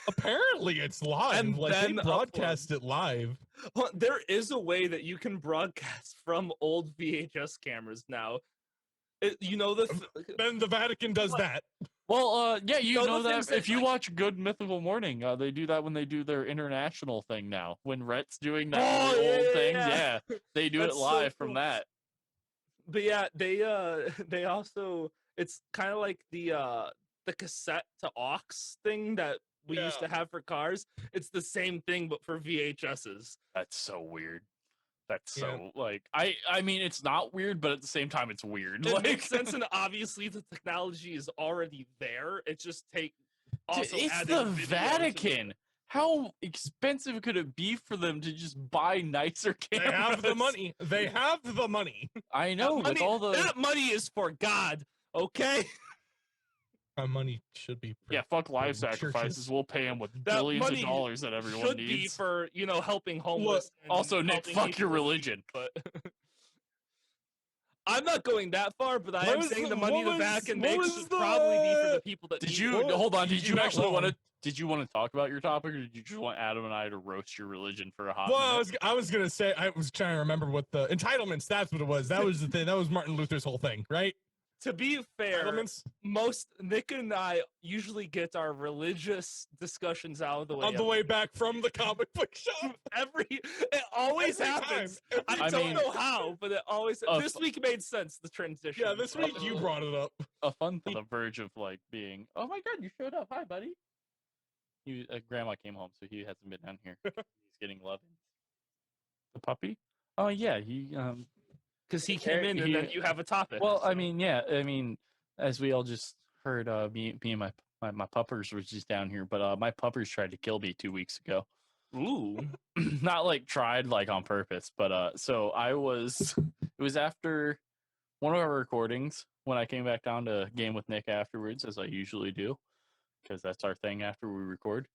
Apparently, it's live. And Like then they broadcast it live. Well, there is a way that you can broadcast from old VHS cameras now. You know Then the Vatican does What? that. Well, yeah, you No, know the that things if that, you like- watch Good Mythical Morning, they do that when they do their international thing now. When Rhett's doing that Oh, really yeah, old yeah, thing, yeah. yeah, they do it That's so live from cool. that. But yeah, they they also, it's kind of like the cassette to aux thing that we used to have for cars. It's the same thing but for VHSs. That's so weird. That's Yeah. so like I mean it's not weird, but at the same time it's weird. It Like makes sense, and obviously the technology is already there. It just also it's adding the video to Vatican. How expensive could it be for them to just buy nicer They cameras? have the money. They have the money. I That know with money, all the that money is for God, okay? Our money should be. yeah, fuck live churches. sacrifices. We'll pay them with That billions of money dollars that everyone should be needs. for, helping homeless. and Also, Nick, helping fuck your people in need, religion. But I'm not going that far, but I What am was saying the- the money what the was- Vatican what makes was should probably be for the- the people that Did need you it. Well, hold on? Did you you're not actually want wrong. to? Did you want to talk about your topic, or did you just want Adam and I to roast your religion for a hot Well, minute? I was gonna say I was trying to remember what the entitlements. That's what it was. That was the thing. That was Martin Luther's whole thing, right? To be fair, Entitlements most Nick and I usually get our religious discussions out of the way. on the way back from the comic book shop. It always Every time. happens. Every I I don't mean- know how, but it always. Uh, This week made sense. The transition. Yeah, this week you brought it up. A fun on the verge of like being. Oh my god, you showed up! Hi, buddy. You, Grandma came home, so he hasn't been down here. He's getting loved. The puppy? Oh yeah, he because he came in, and he- then you have a topic. Well, I so- mean, yeah, I mean, as we all just heard, me and my puppers was just down here, but my puppers tried to kill me 2 weeks ago. ooh, Not like tried like on purpose, but so it was after one of our recordings when I came back down to game with Nick afterwards, as I usually do, because that's our thing after we record.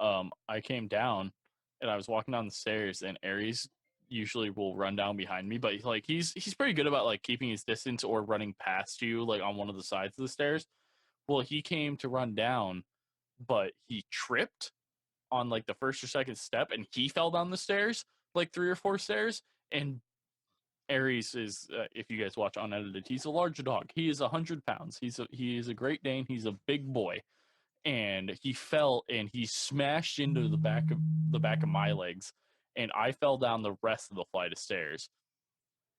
I came down and I was walking down the stairs, and Aries usually will run down behind me, but like he's pretty good about like keeping his distance or running past you like on one of the sides of the stairs. Well, he came to run down, but he tripped on like the first or second step, and he fell down the stairs, like 3 or 4 stairs. And Aries is, if you guys watch Unedited, he's a large dog. He is 100 pounds. He is a Great Dane. He's a big boy, and he fell and he smashed into the back of my legs, and I fell down the rest of the flight of stairs,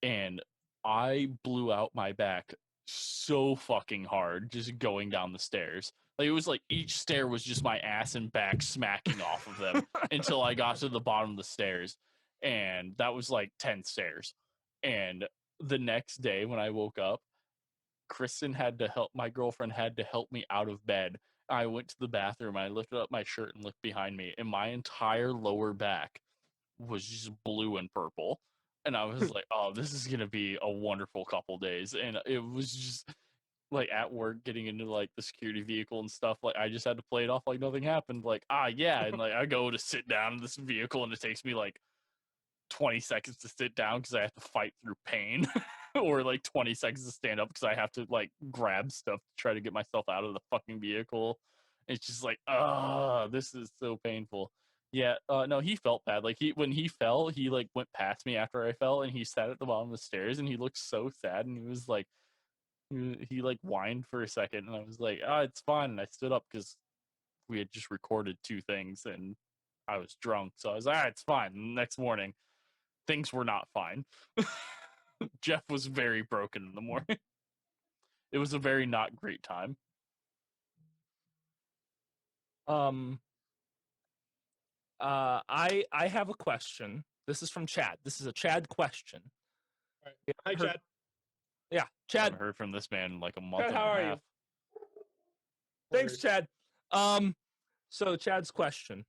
and I blew out my back so fucking hard just going down the stairs. Like it was like each stair was just my ass and back smacking off of them until I got to the bottom of the stairs, and that was like 10 stairs. And the next day when I woke up, Kristen had to help, my girlfriend had to help me out of bed. I went to the bathroom, I lifted up my shirt and looked behind me, and my entire lower back was just blue and purple. And I was like, oh, this is going to be a wonderful couple days. And it was just like at work getting into like the security vehicle and stuff. Like I just had to play it off like nothing happened. Like, yeah. And like I go to sit down in this vehicle, and it takes me like 20 seconds to sit down because I have to fight through pain, or like 20 seconds to stand up because I have to like grab stuff to try to get myself out of the fucking vehicle. It's just like, this is so painful. Yeah, no, he felt bad. Like when he fell, he like went past me after I fell, and he sat at the bottom of the stairs, and he looked so sad, and he was like, he like whined for a second, and I was like, it's fine. And I stood up because we had just recorded 2 things, and I was drunk, so I was like, it's fine. And the next morning, things were not fine. Jeff was very broken in the morning. It was a very not great time. I have a question. This is from Chad. This is a Chad question. Hi, Heard- Chad. Yeah, I Chad. haven't heard from this man in like a month Chad, and how a are you? half. Thanks, Chad. So Chad's question.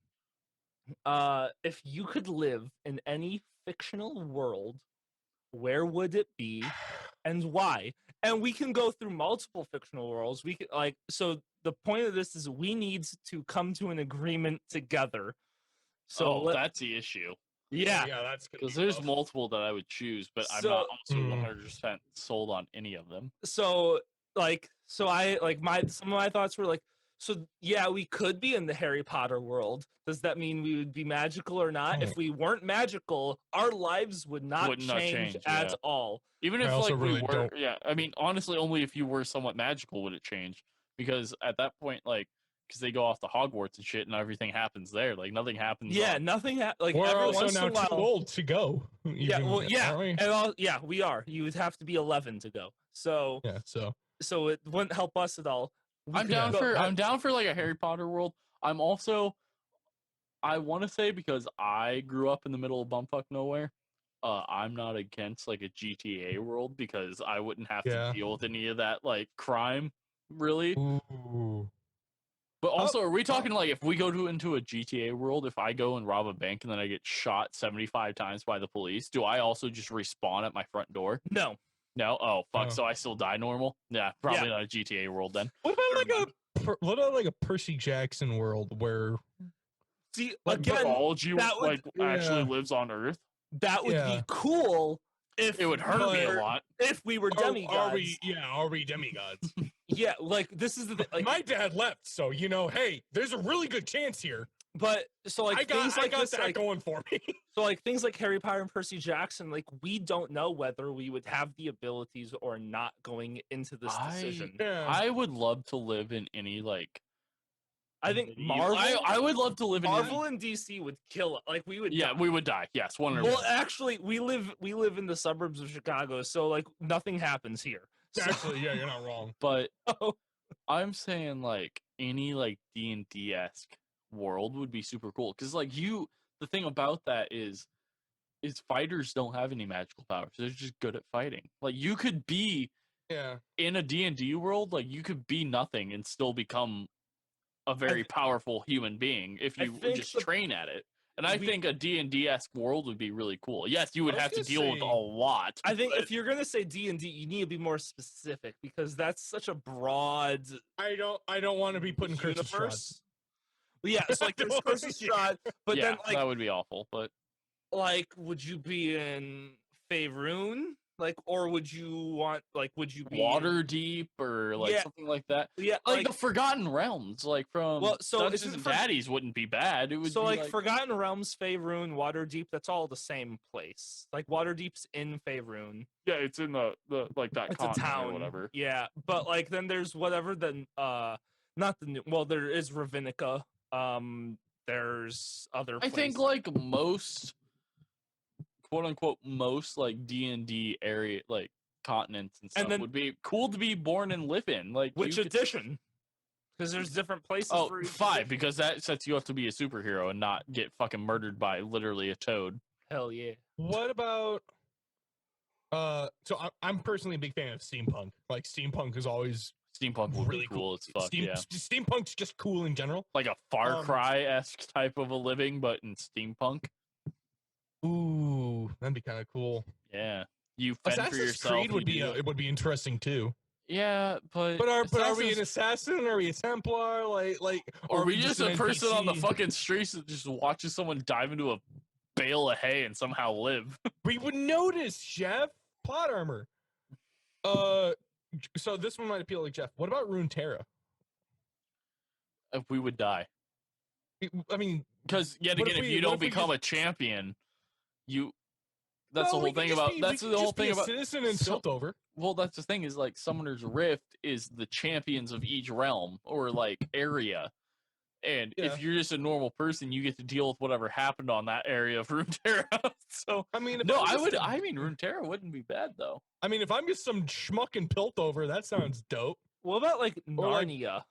If you could live in any fictional world, where would it be and why? And we can go through multiple fictional worlds. We could so the point of this is we need to come to an agreement together. So That's the issue. yeah. Yeah, that's gonna Because be there's rough. multiple that I would choose, but I'm So- not also Hmm. 100% sold on any of them. So I some of my thoughts were like, so yeah, we could be in the Harry Potter world. Does that mean we would be magical or not? Oh. If we weren't magical, our lives would not Would not change change, at yeah. all. Even I if also like we really were, don't- yeah. I mean, honestly, only if you were somewhat magical would it change. because at that point, like, because they go off to Hogwarts and shit, and everything happens there. Like nothing happens. Yeah, on- nothing. Like We're every also once now in a while. too old to go. Yeah, even, well, yeah, aren't we? and yeah, we are. You would have to be 11 to go. So Yeah. so it wouldn't help us at all. We I'm could down go- for I'm down for like a Harry Potter world. I'm also, I want to say, because I grew up in the middle of bumfuck nowhere. I'm not against like a GTA world because I wouldn't have Yeah. to deal with any of that like crime, really. Ooh. But also, are we talking like if we go into a GTA world, if I go and rob a bank and then I get shot 75 times by the police, do I also just respawn at my front door? No. No. Oh fuck. Oh. So I still die normal? Yeah, probably not a GTA world then. What about like a Percy Jackson world where See, Like again, mythology that would- like actually yeah. lives on Earth. that would Yeah. be cool if It would hurt me a were- lot. if we were demigods. Are we demigods? Yeah, like this is the like, My dad left, so hey, there's a really good chance here. but so like I things like got this, that like, going for me. so like things like Harry Potter and Percy Jackson, like we don't know whether we would have the abilities or not going into this decision. Yeah. I would love to live in any like. I think medieval- Marvel, I would love to live in. Marvel and DC would kill it. Like we would. Yeah, die. we would die. Yes, 100%. Well, actually, we live in the suburbs of Chicago, so like nothing happens here. So, Actually, yeah, you're not wrong. But I'm saying like any like D&D esque world would be super cool because like the thing about that is fighters don't have any magical powers. They're just good at fighting. Like you could be Yeah. in a D&D world, like you could be nothing and still become a very powerful human being if I you think just the- train at it. And I we- think a D&D-esque world would be really cool. Yes, you would I was have to gonna deal with say- a lot. I think but- if you're gonna say D&D, you need to be more specific because that's such a broad I don't want to be putting Curse of Strahd. universe. Well, yeah, it's like there's don't Curse of wanna- Strahd, but yeah, then like that would be awful. But would you be in Faerun? Like, or would you want would you be in- Waterdeep or like Yeah. something like that. Yeah, Like the Forgotten Realms, like from Well, so Dungeons isn't and For- Daddies wouldn't be bad. It would so be like Forgotten Realms, Faerun, Waterdeep, that's all the same place. Like Waterdeep's in Faerun. yeah, it's in the like that It's a continent town. or whatever. Yeah, but like then there's whatever the not the new well there is Ravinica. There's other I think places. like most quote unquote most like D&D area like continents and stuff then- would be cool to be born and live in. Like which you could- edition? Because there's different places. Oh, for each 5 edition. because that sets you up to be a superhero and not get fucking murdered by literally a toad. Hell yeah. What about so I'm personally a big fan of steampunk. Like steampunk is always Steampunk would really be cool as fuck. Yeah, Steampunk's just cool in general. like a Far Um, Cry esque type of a living, but in steampunk. Ooh, that'd be kind of cool. Yeah, you fend for Assassin's yourself. Creed would you be do- it would be interesting too. yeah, but But are we an Assassin's- assassin? Are we a Templar? Like or are are we just a an person on the NPC? fucking streets that just watches someone dive into a bale of hay and somehow live? We would notice, Jeff. Plot armor. So this one might appeal to Jeff. What about Runeterra? If we would die. I mean, Because yet What if again, if we- you what don't if we become a champion, you. That's no, the we whole could thing just about. be- That's we the could whole just be thing a about. citizen and so- tilt over. Well, that's the thing is like Summoner's Rift is the champions of each realm or like area, and Yeah. if you're just a normal person, you get to deal with whatever happened on that area of Runeterra. So I mean, if no, I'm I just would. a- I mean, Runeterra wouldn't be bad though. I mean, if I'm just some schmuck and pilt over, that sounds dope. What about like Or, like- Narnia?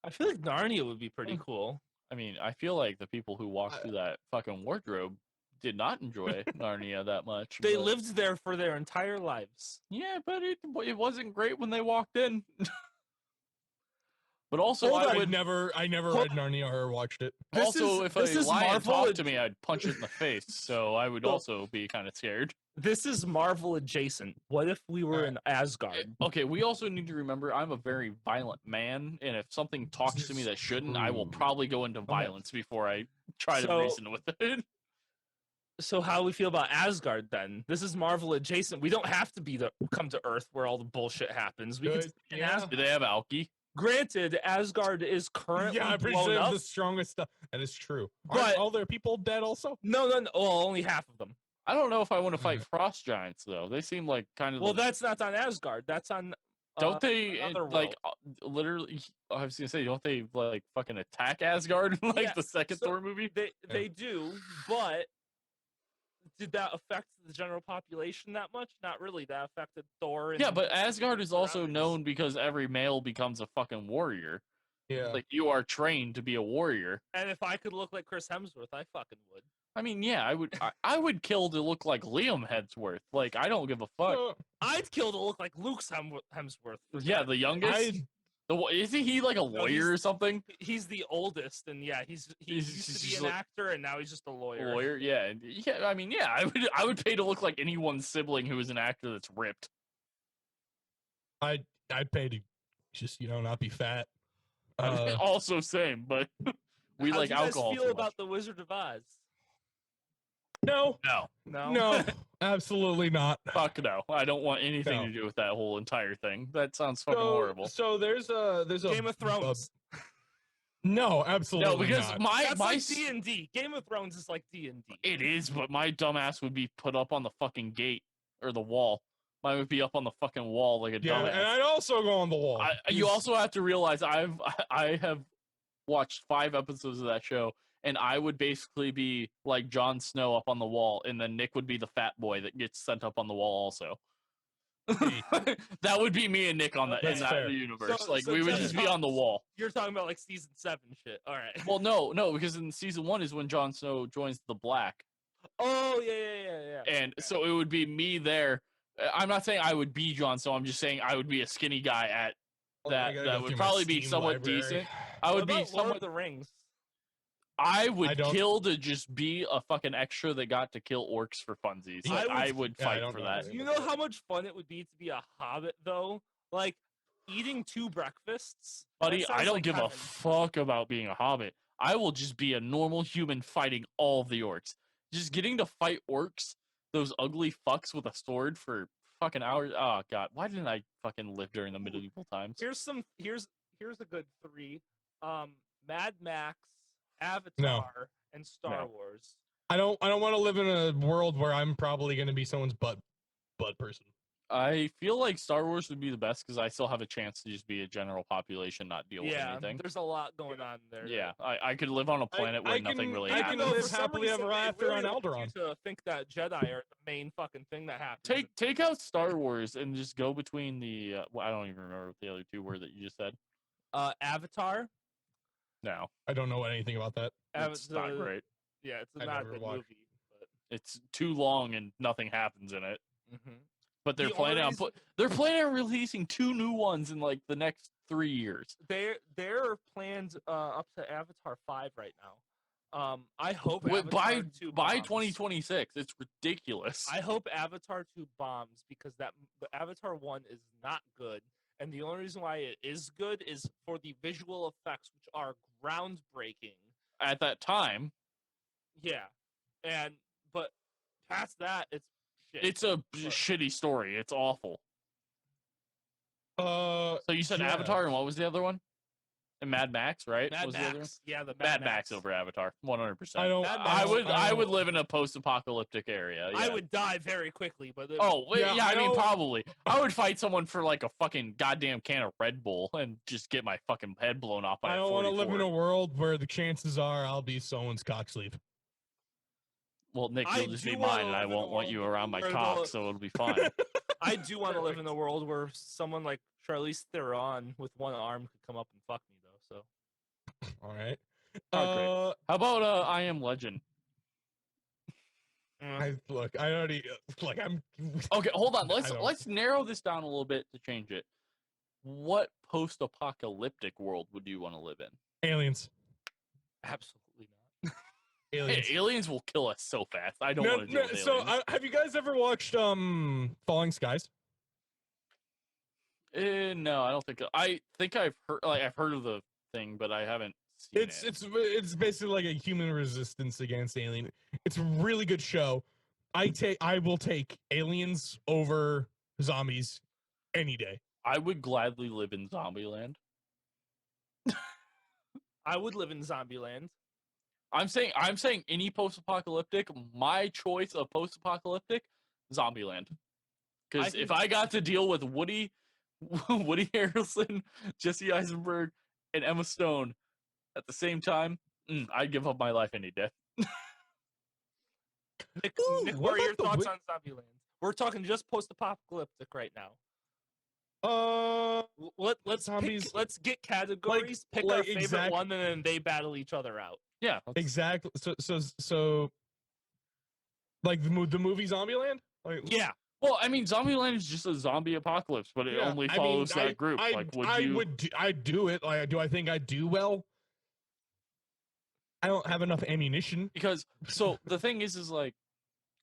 I feel like Narnia would be pretty Hmm. cool. I mean, I feel like the people who walked I- through that fucking wardrobe did not enjoy Narnia that much. They but- lived there for their entire lives. Yeah, but it wasn't great when they walked in. But also, Hold I on, would I never Hold- read Narnia or watched it. This also, is- if this a is lion Marvel talked and- to me, I'd punch it in the face. So I would Well- also be kind of scared. This is Marvel adjacent. What if we were Alright. in Asgard? Okay, we also need to remember I'm a very violent man, and if something talks to me that shouldn't, I will Ooh. probably go into violence before I try to So- reason with it. So how we feel about Asgard then? This is Marvel adjacent. We don't have to come to Earth where all the bullshit happens. We can Good, stay in yeah. Asgard. Do they have Alki? Granted, Asgard is currently Yeah, I'm pretty blown sure they up. have the strongest stuff. That is true. But- Aren't all their people dead also? No. Well, only half of them. I don't know if I want to fight frost giants though. They seem like kind of Well, that's not on Asgard. That's on Don't they another like world. literally? I was gonna say, don't they like fucking attack Asgard in like Yeah, the second so Thor movie? They do, but did that affect the general population that much? Not really. That affected Thor. And Yeah, but Asgard is also surroundings. known because every male becomes a fucking warrior. Yeah. Like you are trained to be a warrior. And if I could look like Chris Hemsworth, I fucking would. I mean, yeah, I would kill to look like Liam Hemsworth. Like I don't give a fuck. I'd kill to look like Luke's Hemsworth. for Yeah, that. the youngest. Isn't he like a lawyer or something? He's the oldest, and yeah, he He's used to just be an like- actor, and now he's just a lawyer. Lawyer, yeah, yeah. I mean, yeah, I would pay to look like anyone's sibling who is an actor that's ripped. I'd pay to just not be fat. Also same, but we How like do you guys alcohol. feel too about much. the Wizard of Oz? No, No. absolutely not. Fuck no. I don't want anything No. to do with that whole entire thing. That sounds fucking So, horrible. so there's a Game of Thrones. no, absolutely No, because not. That's my like D&D. Game of Thrones is like D&D. it is, but my dumbass would be put up on the fucking gate or the wall. Mine would be up on the fucking wall like a Yeah, dumbass. and I'd also go on the wall. You also have to realize I have watched 5 episodes of that show, and I would basically be like Jon Snow up on the wall, and then Nick would be the fat boy that gets sent up on the wall also. That would be me and Nick on the in That's that fair. universe. So- like so we would Jeff just be on the Cox- wall. You're talking about like season 7 shit. All right. Well, no, because in season 1 is when Jon Snow joins the Black, Oh yeah. and so it would be me there. I'm not saying I would be Jon Snow. I'm just saying I would be a skinny guy at Hold on, I that. gotta That go would through my probably be Steam somewhat library. decent. I What would be about Lord somewhat. of the Rings? I I would don't- kill to just be a fucking extra that got to kill orcs for funsies. I Like, I would- would yeah, I fight don't for know that. anything You know how much fun it would be to be a hobbit, though? Like, eating 2 breakfasts? That Buddy, I sounds don't like give a heaven. fuck about being a hobbit. I will just be a normal human fighting all the orcs. Just getting to fight orcs, those ugly fucks with a sword for fucking hours. Oh god, why didn't I fucking live during the medieval times? Here's a good 3. Mad Max, Avatar, and Star No. Wars. I don't want to live in a world where I'm probably going to be someone's butt person. I feel like Star Wars would be the best because I still have a chance to just be a general population, not deal with Yeah, anything. there's a lot going on there. Yeah, I could live on a planet where nothing really I happens. can live for some happily reason, ever it after really on wants you Alderaan. To think that Jedi are the main fucking thing that happens. Take out Star Wars and just go between the. Well, I don't even remember what the other 2 were that you just said. Avatar. No, I don't know anything about that. it's not Avatar- great. Yeah, it's I not a never good watched. movie. But, It's too long and nothing happens in it. mhm. But they're The planning only on they're planning on releasing 2 new ones in like the next 3 years. They're planned up to Avatar 5 right now. I hope Wait, Avatar 2 by bombs. 2026, it's ridiculous. I hope Avatar 2 bombs because the Avatar 1 is not good, and the only reason why it is good is for the visual effects, which are groundbreaking. At that time, Yeah, but past that, it's shit. it's a shitty story. It's awful. So you said yeah. Avatar, and what was the other one? And Mad Max, right? Mad was the other one? Max. Yeah, the Mad Max over Avatar, 100%. I don't. Mad I Max- would I would don't- live in a post-apocalyptic area. I yeah. would die very quickly, but Oh, wait, Yeah, yeah, I I mean, don't- probably. I would fight someone for like a fucking goddamn can of Red Bull and just get my fucking head blown off by I a don't want to 44. live in a world where the chances are I'll be someone's cock sleeve. Well, Nick, I you'll just do be wanna mine, and I live in a won't want you world around my where cock, the- so it'll be fine. I do want to live in a world where someone like Charlize Theron with one arm could come up and fuck me, though. So All right. Oh, great. How about I Am Legend? I already like I'm. Okay, hold on. I Let's don't- let's narrow this down a little bit to change it. What post-apocalyptic world would you want to live in? Aliens. absolutely not. Hey, Aliens. aliens will kill us so fast. I don't No, want to deal no, with so aliens. have you guys ever watched Falling Skies? No, I don't think. I think I've heard of the thing, but I haven't seen it. It's basically like a human resistance against alien. It's a really good show. I will take aliens over zombies any day. I would gladly live in Zombieland. I would live in Zombieland. I'm saying any post-apocalyptic. My choice of post-apocalyptic, Zombieland. Because if think- I got to deal with Woody, Woody Harrelson, Jesse Eisenberg, and Emma Stone at the same time, I'd give up my life any day. Nick, Ooh, Nick, what what are your about the thoughts on Zombieland? We're talking just post-apocalyptic right now. Let's Zombies, pick, let's get categories, pick our favorite one, and then they battle each other out. Yeah, exactly. So, like the movie Zombieland. Like, Yeah, well, I mean, Zombieland is just a zombie apocalypse, but it yeah, only I follows mean, that group. I, Like, would I you? would, I'd do it. Like, do I think I'd do well? I don't have enough ammunition. Because so the thing is like,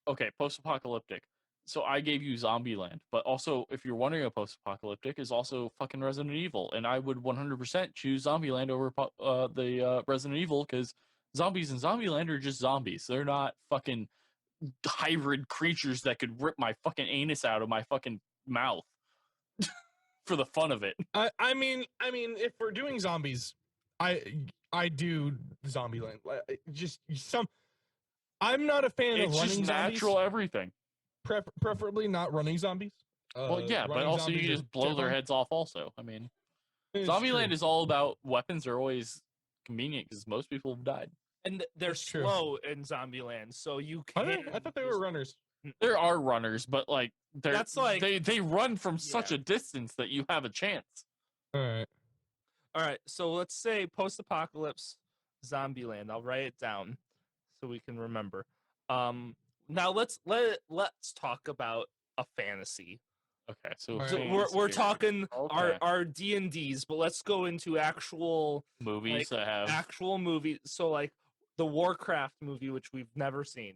okay, post-apocalyptic. So I gave you Zombieland, but also if you're wondering a post-apocalyptic is also fucking Resident Evil, and I would 100% choose Zombieland over the Resident Evil because zombies in Zombieland are just zombies. They're not fucking hybrid creatures that could rip my fucking anus out of my fucking mouth for the fun of it. I mean, if we're doing zombies, I do Zombieland. Just some. I'm not a fan It's of just running zombies. natural everything. Preferably not running zombies. Well, yeah, but running also you zombies just are blow their terrifying. heads off. Also, I mean, It's Zombieland true. is all about weapons are always convenient because most people have died. and they're That's true. slow in Zombieland, so you Are can. they? I thought they were runners. There are runners, but like That's like- they run from such Yeah. a distance that you have a chance. All right. All right, so let's say post-apocalypse Zombieland. I'll write it down so we can remember. Now let's talk about a fantasy. Okay, so Alright. So fantasy we're here. talking Okay. our D&Ds, but let's go into actual movies that have actual movies. So like the Warcraft movie, which we've never seen.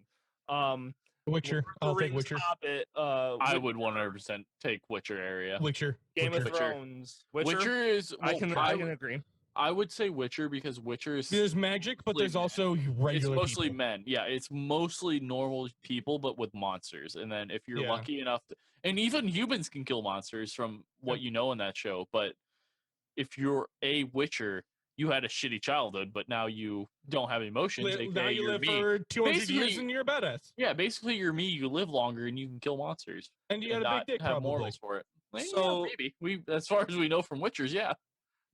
Witcher. Lord of I'll the take Rings, Witcher. Hobbit, I would 100% take Witcher area. Witcher. Game Witcher. of Thrones. Witcher is I well, can I agree. I would say Witcher because Witcher is There's magic, but there's also regular it's mostly people. men. Yeah, it's mostly normal people, but with monsters. And then if you're Yeah. lucky enough, and even humans can kill monsters from what you know in that show. But if you're a Witcher, you had a shitty childhood, but now you don't have emotions. Now aka you you're live me. for 200 years Basically- and you're a badass. Yeah, basically you're me. You live longer and you can kill monsters And you and got a not big dick, have probably. morals for it. Well, So- yeah, maybe we, as far as we know from Witchers, yeah.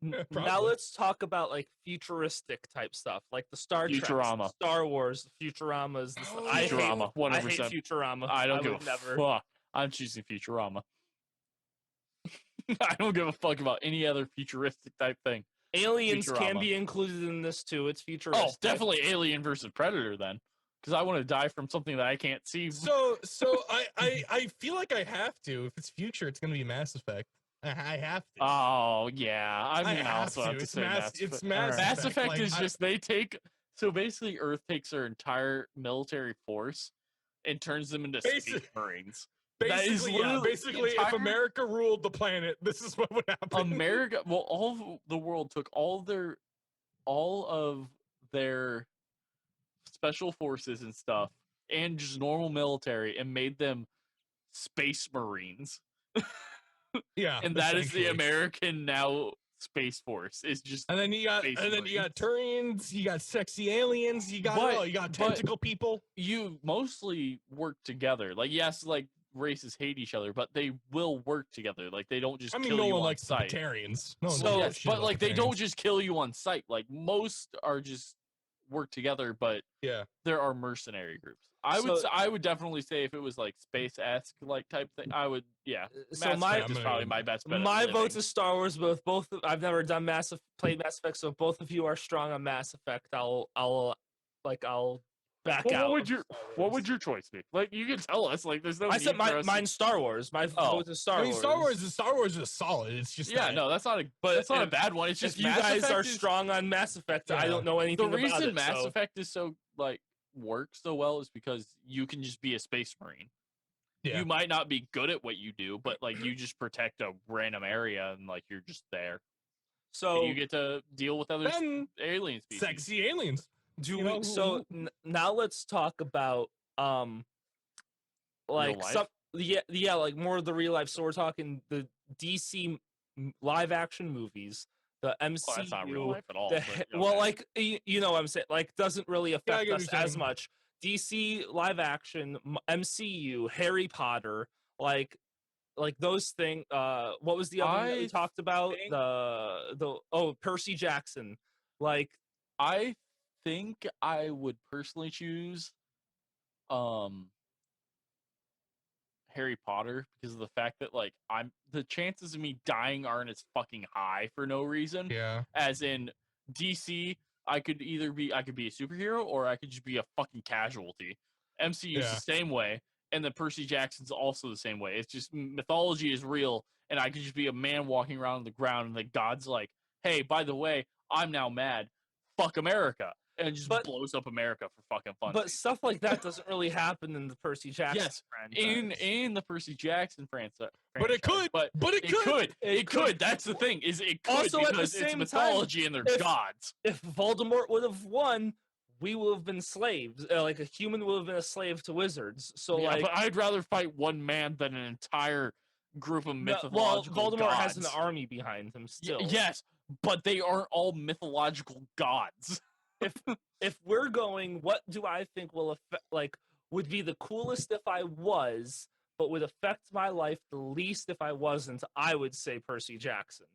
Now Probably. let's talk about like futuristic type stuff, like the Star Trek, Futurama. Star Wars, Futuramas. Oh, I hate- Futurama, I hate 100%. Futurama. I don't give would a never. fuck. I'm choosing Futurama. I don't give a fuck about any other futuristic type thing. Aliens can Futurama. be included in this too. It's Oh, futuristic. definitely Alien versus Predator then, because I want to die from something that I can't see. So I feel like I have to. If it's future, it's gonna be Mass Effect. I have to. Oh yeah, I mean, I have also to. have to It's say Mass- Mass. it's Effect. Mass Mass Effect, Effect like, is I- just they take so basically Earth takes their entire military force and turns them into space Basic- marines. That is Basically, yeah. literally the Basically, if entire- America ruled the planet, this is what would happen. America, well, all of the world took all of their special forces and stuff, and just normal military, and made them space marines. Yeah, And that is the essentially. American now space force. Is just And then you got, Space Turians, you got sexy aliens, you got But- you got but- tentacle people. you mostly work together. Like yes, like races hate each other, but they will work together. Like they don't just I mean, kill no you one on likes the sight. Batarians. No one So, gives a shit but about like they don't Batarians. just kill you on sight. Like most are just work together, but Yeah. there are mercenary groups. So- I would definitely say if it was like space-esque like type thing, I would yeah. So Mass my Effect is probably my best bet. at my living. vote is Star Wars. Both I've never done played Mass Effect, so if both of you are strong on Mass Effect, I'll back Well, out. what of would Star what Wars. would your choice be? Like you can tell us. Like there's no. I need said for us to- mine's Star Wars. My Oh. vote is Star I mean, Wars. Star Wars is solid. It's just Yeah, that- no, that's not a. But That's not a if- bad one. It's If just you Mass guys Effect are is- strong on Mass Effect, I Yeah. don't know The anything about reason it. Mass so- Effect is so like works so well is because you can just be a space marine. Yeah. You might not be good at what you do, but like you just protect a random area and like you're just there. So And you get to deal with other Then alien species. sexy aliens. do you know, we, so now let's talk about like life? some yeah like more of the real life. So we're talking the DC live action movies, the MCU. Well, that's not real life at all. the but, well, okay. like you know what I'm saying, like doesn't really I affect get what us you're as saying. much. DC live action, MCU, Harry Potter, like like those thing. What was the other one that we I talked about? think- Percy Jackson. Like, I think I would personally choose Harry Potter because of the fact that like the chances of me dying aren't as fucking high for no reason. Yeah. As in DC, I could be a superhero or I could just be a fucking casualty. MCU's Yeah. the same way, and then Percy Jackson's also the same way. It's just mythology is real, and I could just be a man walking around on the ground, and the god's like, "Hey, by the way, I'm now mad. Fuck America," and it just blows up America for fucking fun. but stuff like that doesn't really happen in the Percy Jackson Yes, franchise. in the Percy Jackson franchise, But it could. but But it could. It could. That's the thing. Is it could Also, at the because it's same time, mythology and they're if- gods. If Voldemort would have won, we would have been slaves. Like a human would have been a slave to wizards. So Yeah, like, but I'd rather fight one man than an entire group of well, mythological Voldemort gods. has an army behind him still. Yes, but they aren't all mythological gods. If we're going, what do I think will affect? Like, would be the coolest if I was, but would affect my life the least if I wasn't. I would say Percy Jackson.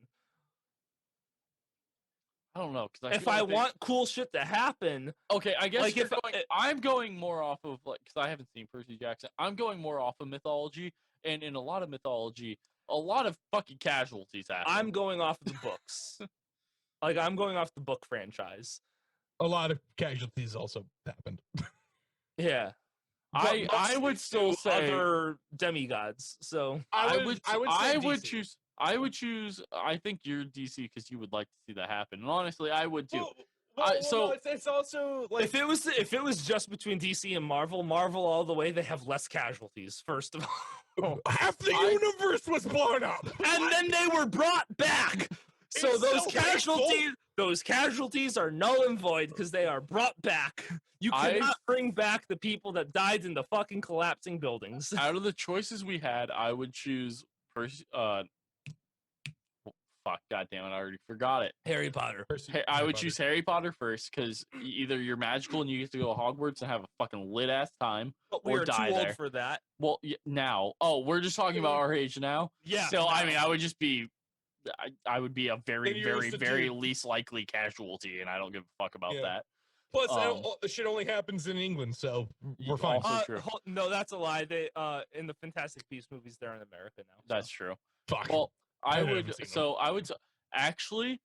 I don't know because If I want cool shit to happen, okay, I guess like, you're if going, I'm going more off of like because I haven't seen Percy Jackson. I'm going more off of mythology, and in a lot of mythology, a lot of fucking casualties happen. I'm going off of the books. Like, I'm going off the book franchise. A lot of casualties also happened. Yeah. I Mostly would still to say other demigods. So I would say choose. I would choose. I think you're DC because you would like to see that happen. And honestly, I would too. So- it's also like if it was just between DC and Marvel all the way, they have less casualties. First of all, half the universe was blown up. and then they were brought back. So It's those so painful. casualties are null and void because they are brought back. You I- cannot bring back the people that died in the fucking collapsing buildings. Out of the choices we had, I would choose Percy. Fuck, goddamn it! I already forgot it. Harry Potter. I would choose Harry Potter first because either you're magical and you get to go to Hogwarts and have a fucking lit ass time. But we or are too die old there. for that. Well, now. Oh, we're just talking about our age now. Yeah. Still, I mean, I would just be. I would be a very, Then you're very, just a very dude. least likely casualty, and I don't give a fuck about Yeah. that. Plus, the shit only happens in England, so we're Also fine. true. No, that's a lie. They in the Fantastic Beasts movies, they're in America now. That's true. Fuck. Well, I haven't would. seen them. So I would. Actually,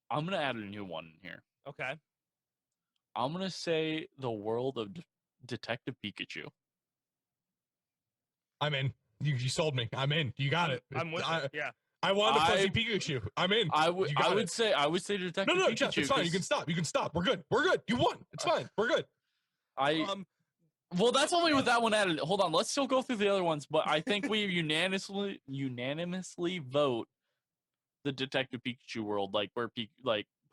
I'm gonna add a new one in here. Okay. I'm gonna say the world of Detective Pikachu. I'm in. You sold me. I'm in. You got it. I'm with I, you. Yeah. I want the fuzzy I- Pikachu. I'm in. I would. You got I would it. say. I would say Detective No, Pikachu. Jeff, it's fine. You can 'cause stop. You can stop. We're good. We're good. You won. It's fine. We're good. I. Well, that's only with that one added. Hold on, let's still go through the other ones, but I think we unanimously vote the Detective Pikachu world, like where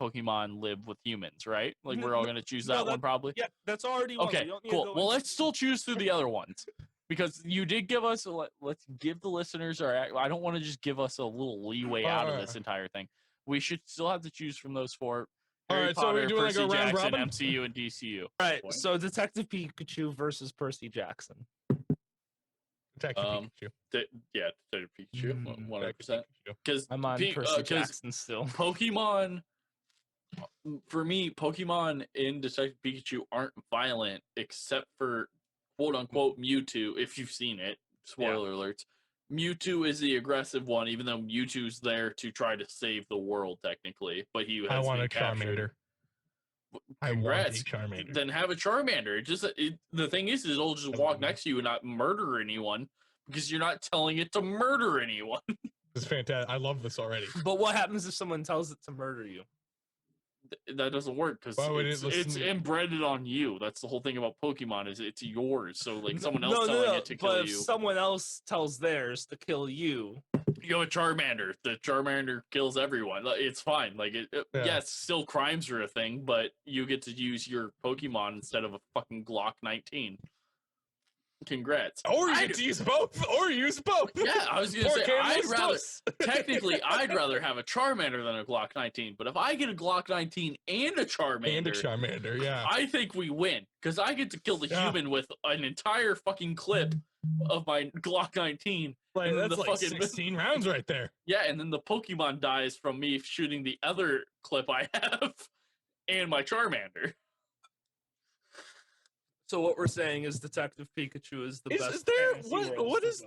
Pokemon live with humans, right? Like we're all gonna choose No, that one probably. Yeah, that's already one. Okay, We don't need to cool. go Well, into- let's still choose through the other ones because you did give us. Let's give the listeners I don't want to just give us a little leeway out of this entire thing. We should still have to choose from those four. All Harry right, so Potter, we're doing like Percy a round Jackson, robin? MCU, and DCU. Right. point. So Detective Pikachu versus Percy Jackson. Detective Um, Pikachu. Yeah, Detective Pikachu, Mm, 100%. Pikachu. Because I'm on Pe- Percy 'cause- Jackson still. Pokemon, for me, Pokemon in Detective Pikachu aren't violent except for quote unquote Mewtwo. If you've seen it, spoiler alerts. Mewtwo is the aggressive one, even though Mewtwo's there to try to save the world technically. But he has I want been a captured. Charmander. I want a Congrats. Charmander. Then have a Charmander. The thing is it'll just walk next to you and not murder anyone because you're not telling it to murder anyone. It's fantastic. I love this already. But what happens if someone tells it to murder you? That doesn't work because Why would it it's listen- embedded on you. That's the whole thing about Pokemon is it's yours. So like someone else No, telling it to but kill if you. someone else tells theirs to kill you, You have a Charmander. The Charmander kills everyone. It's fine. Like Yeah. yes, still crimes are a thing, but you get to use your Pokemon instead of a fucking Glock 19. Congrats. Or you I'd- get to use both. Or use both. Yeah, I was gonna Poor say Camillus I'd rather Dos. technically I'd rather have a Charmander than a Glock 19. But if I get a Glock 19 and a Charmander, And a Charmander, yeah. I think we win because I get to kill the Yeah. human with an entire fucking clip of my Glock 19, Like And then that's the like fucking- 16 rounds right there. Yeah, and then the Pokemon dies from me shooting the other clip I have and my Charmander. So what we're saying is Detective Pikachu is the best. Is there fantasy what? world What is to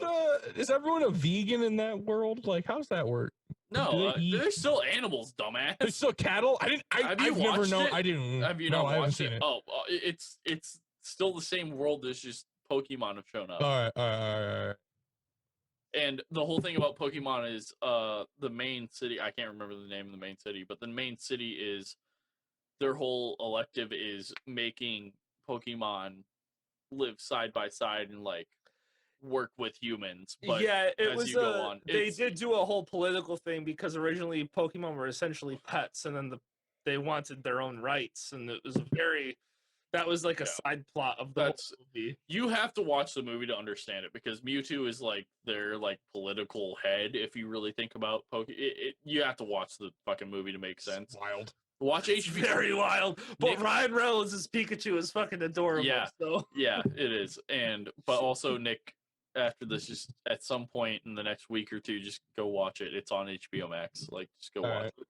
the? Is everyone a vegan in that world? Like, how's that work? No, Do they eat- there's still animals, dumbass. There's still cattle. I didn't. Have you I've never watched known. it? I didn't. Have you no, not I haven't watched seen it? it. Oh, it's still the same world. There's just Pokemon have shown up. All right, all right, all right. And the whole thing about Pokemon is the main city, I can't remember the name of the main city, but the main city is their whole elective is making Pokemon live side by side and like work with humans. But yeah, it as was. you go on, They it's- did do a whole political thing because originally Pokemon were essentially pets, and then they wanted their own rights, and it was a very. That was like a Yeah. side plot of the whole That's- movie. you have to watch the movie to understand it because Mewtwo is like their like political head. If you really think about you have to watch the fucking movie to make sense. Wild. Watch It's HBO. very wild, but Nick- Ryan Reynolds' Pikachu is fucking adorable. Yeah. So Yeah, it is. And but also Nick, after this, just at some point in the next week or two, just go watch it. It's on HBO Max. Like, just go watch Alright. it.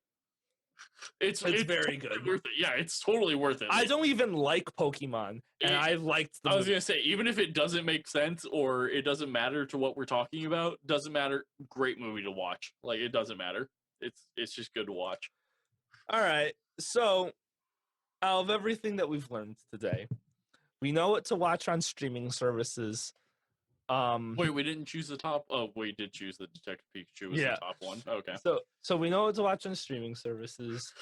It's very totally good. Worth it. Yeah, it's totally worth it. I don't even like Pokemon, and It- I've liked the I was movie. gonna say, even if it doesn't make sense or it doesn't matter to what we're talking about, doesn't matter. Great movie to watch. Like, it doesn't matter. It's just good to watch. All right. So, out of everything that we've learned today, we know what to watch on streaming services. Wait, we didn't choose the top. Oh, we did choose the Detective Pikachu as Yeah. the top one. Okay. So we know what to watch on streaming services.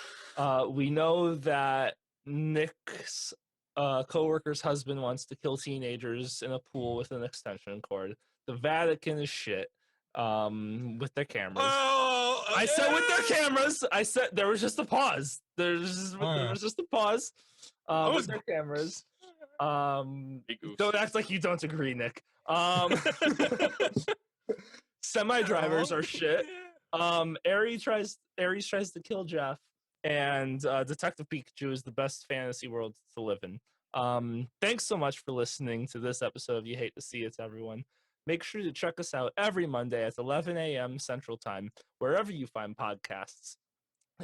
We know that Nick's coworker's husband wants to kill teenagers in a pool with an extension cord. The Vatican is shit with their cameras. Oh, I said with their cameras. I said there was just a pause. There was just a pause with their cameras. Big goose. Don't act like you don't agree, Nick. Semi drivers are shit. Ares tries to kill Jeff, and Detective Pikachu is the best fantasy world to live in. Thanks so much for listening to this episode of You Hate to See It, everyone. Make sure to check us out every Monday at 11 a.m. Central Time, wherever you find podcasts.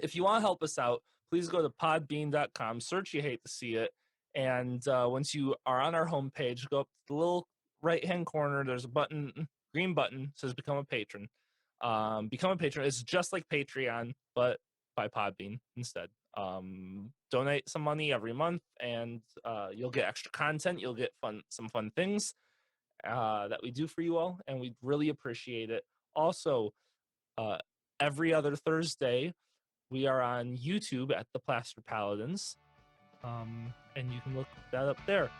If you want to help us out, please go to podbean.com, search You Hate to See It, and once you are on our homepage, go up to the little right-hand corner. There's a button, green button, says Become a Patron. Become a patron. It's just like Patreon, but by Podbean instead. Donate some money every month, and you'll get extra content. You'll get some fun things that we do for you all, and we really appreciate it. Also, every other Thursday, we are on YouTube at the Plaster Paladins, and you can look that up there.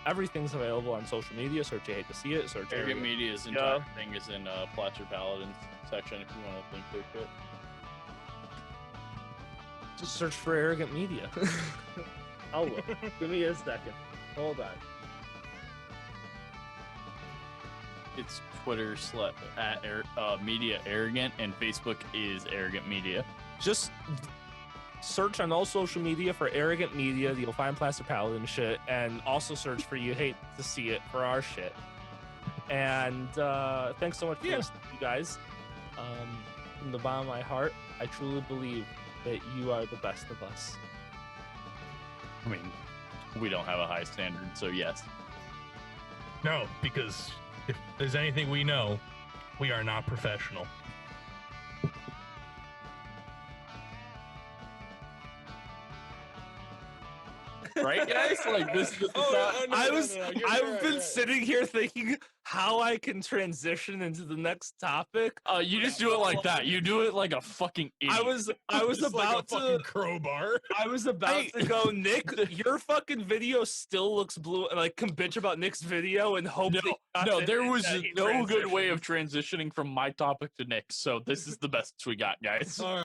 Everything's available on social media. Search You Hate to See It. Search Arrogant Media's Yeah. entire thing is in Plaster Paladins section if you want to link their shit. Just search for Arrogant Media. I'll look. Give me a second. Hold on. It's Twitter at Media Arrogant, and Facebook is Arrogant Media. Just search on all social media for Arrogant Media. You'll find Plaster Paladin shit, and also search for You Hate to See It for our shit. And thanks so much for listening, you guys. From the bottom of my heart, I truly believe that you are the best of us. I mean, we don't have a high standard, so yes. No, because if there's anything we know, we are not professional. Right, guys? Like, this is I've been sitting here thinking how I can transition into the next topic. You just do it like that. You do it like a fucking idiot. I was Just like a about fucking to crowbar. I was about to go, Nick, your fucking video still looks blue, and I can bitch about Nick's video and hope that you got No, it there and was that he no good way transitioned. of transitioning from my topic to Nick's, so this is the best we got, guys. All right.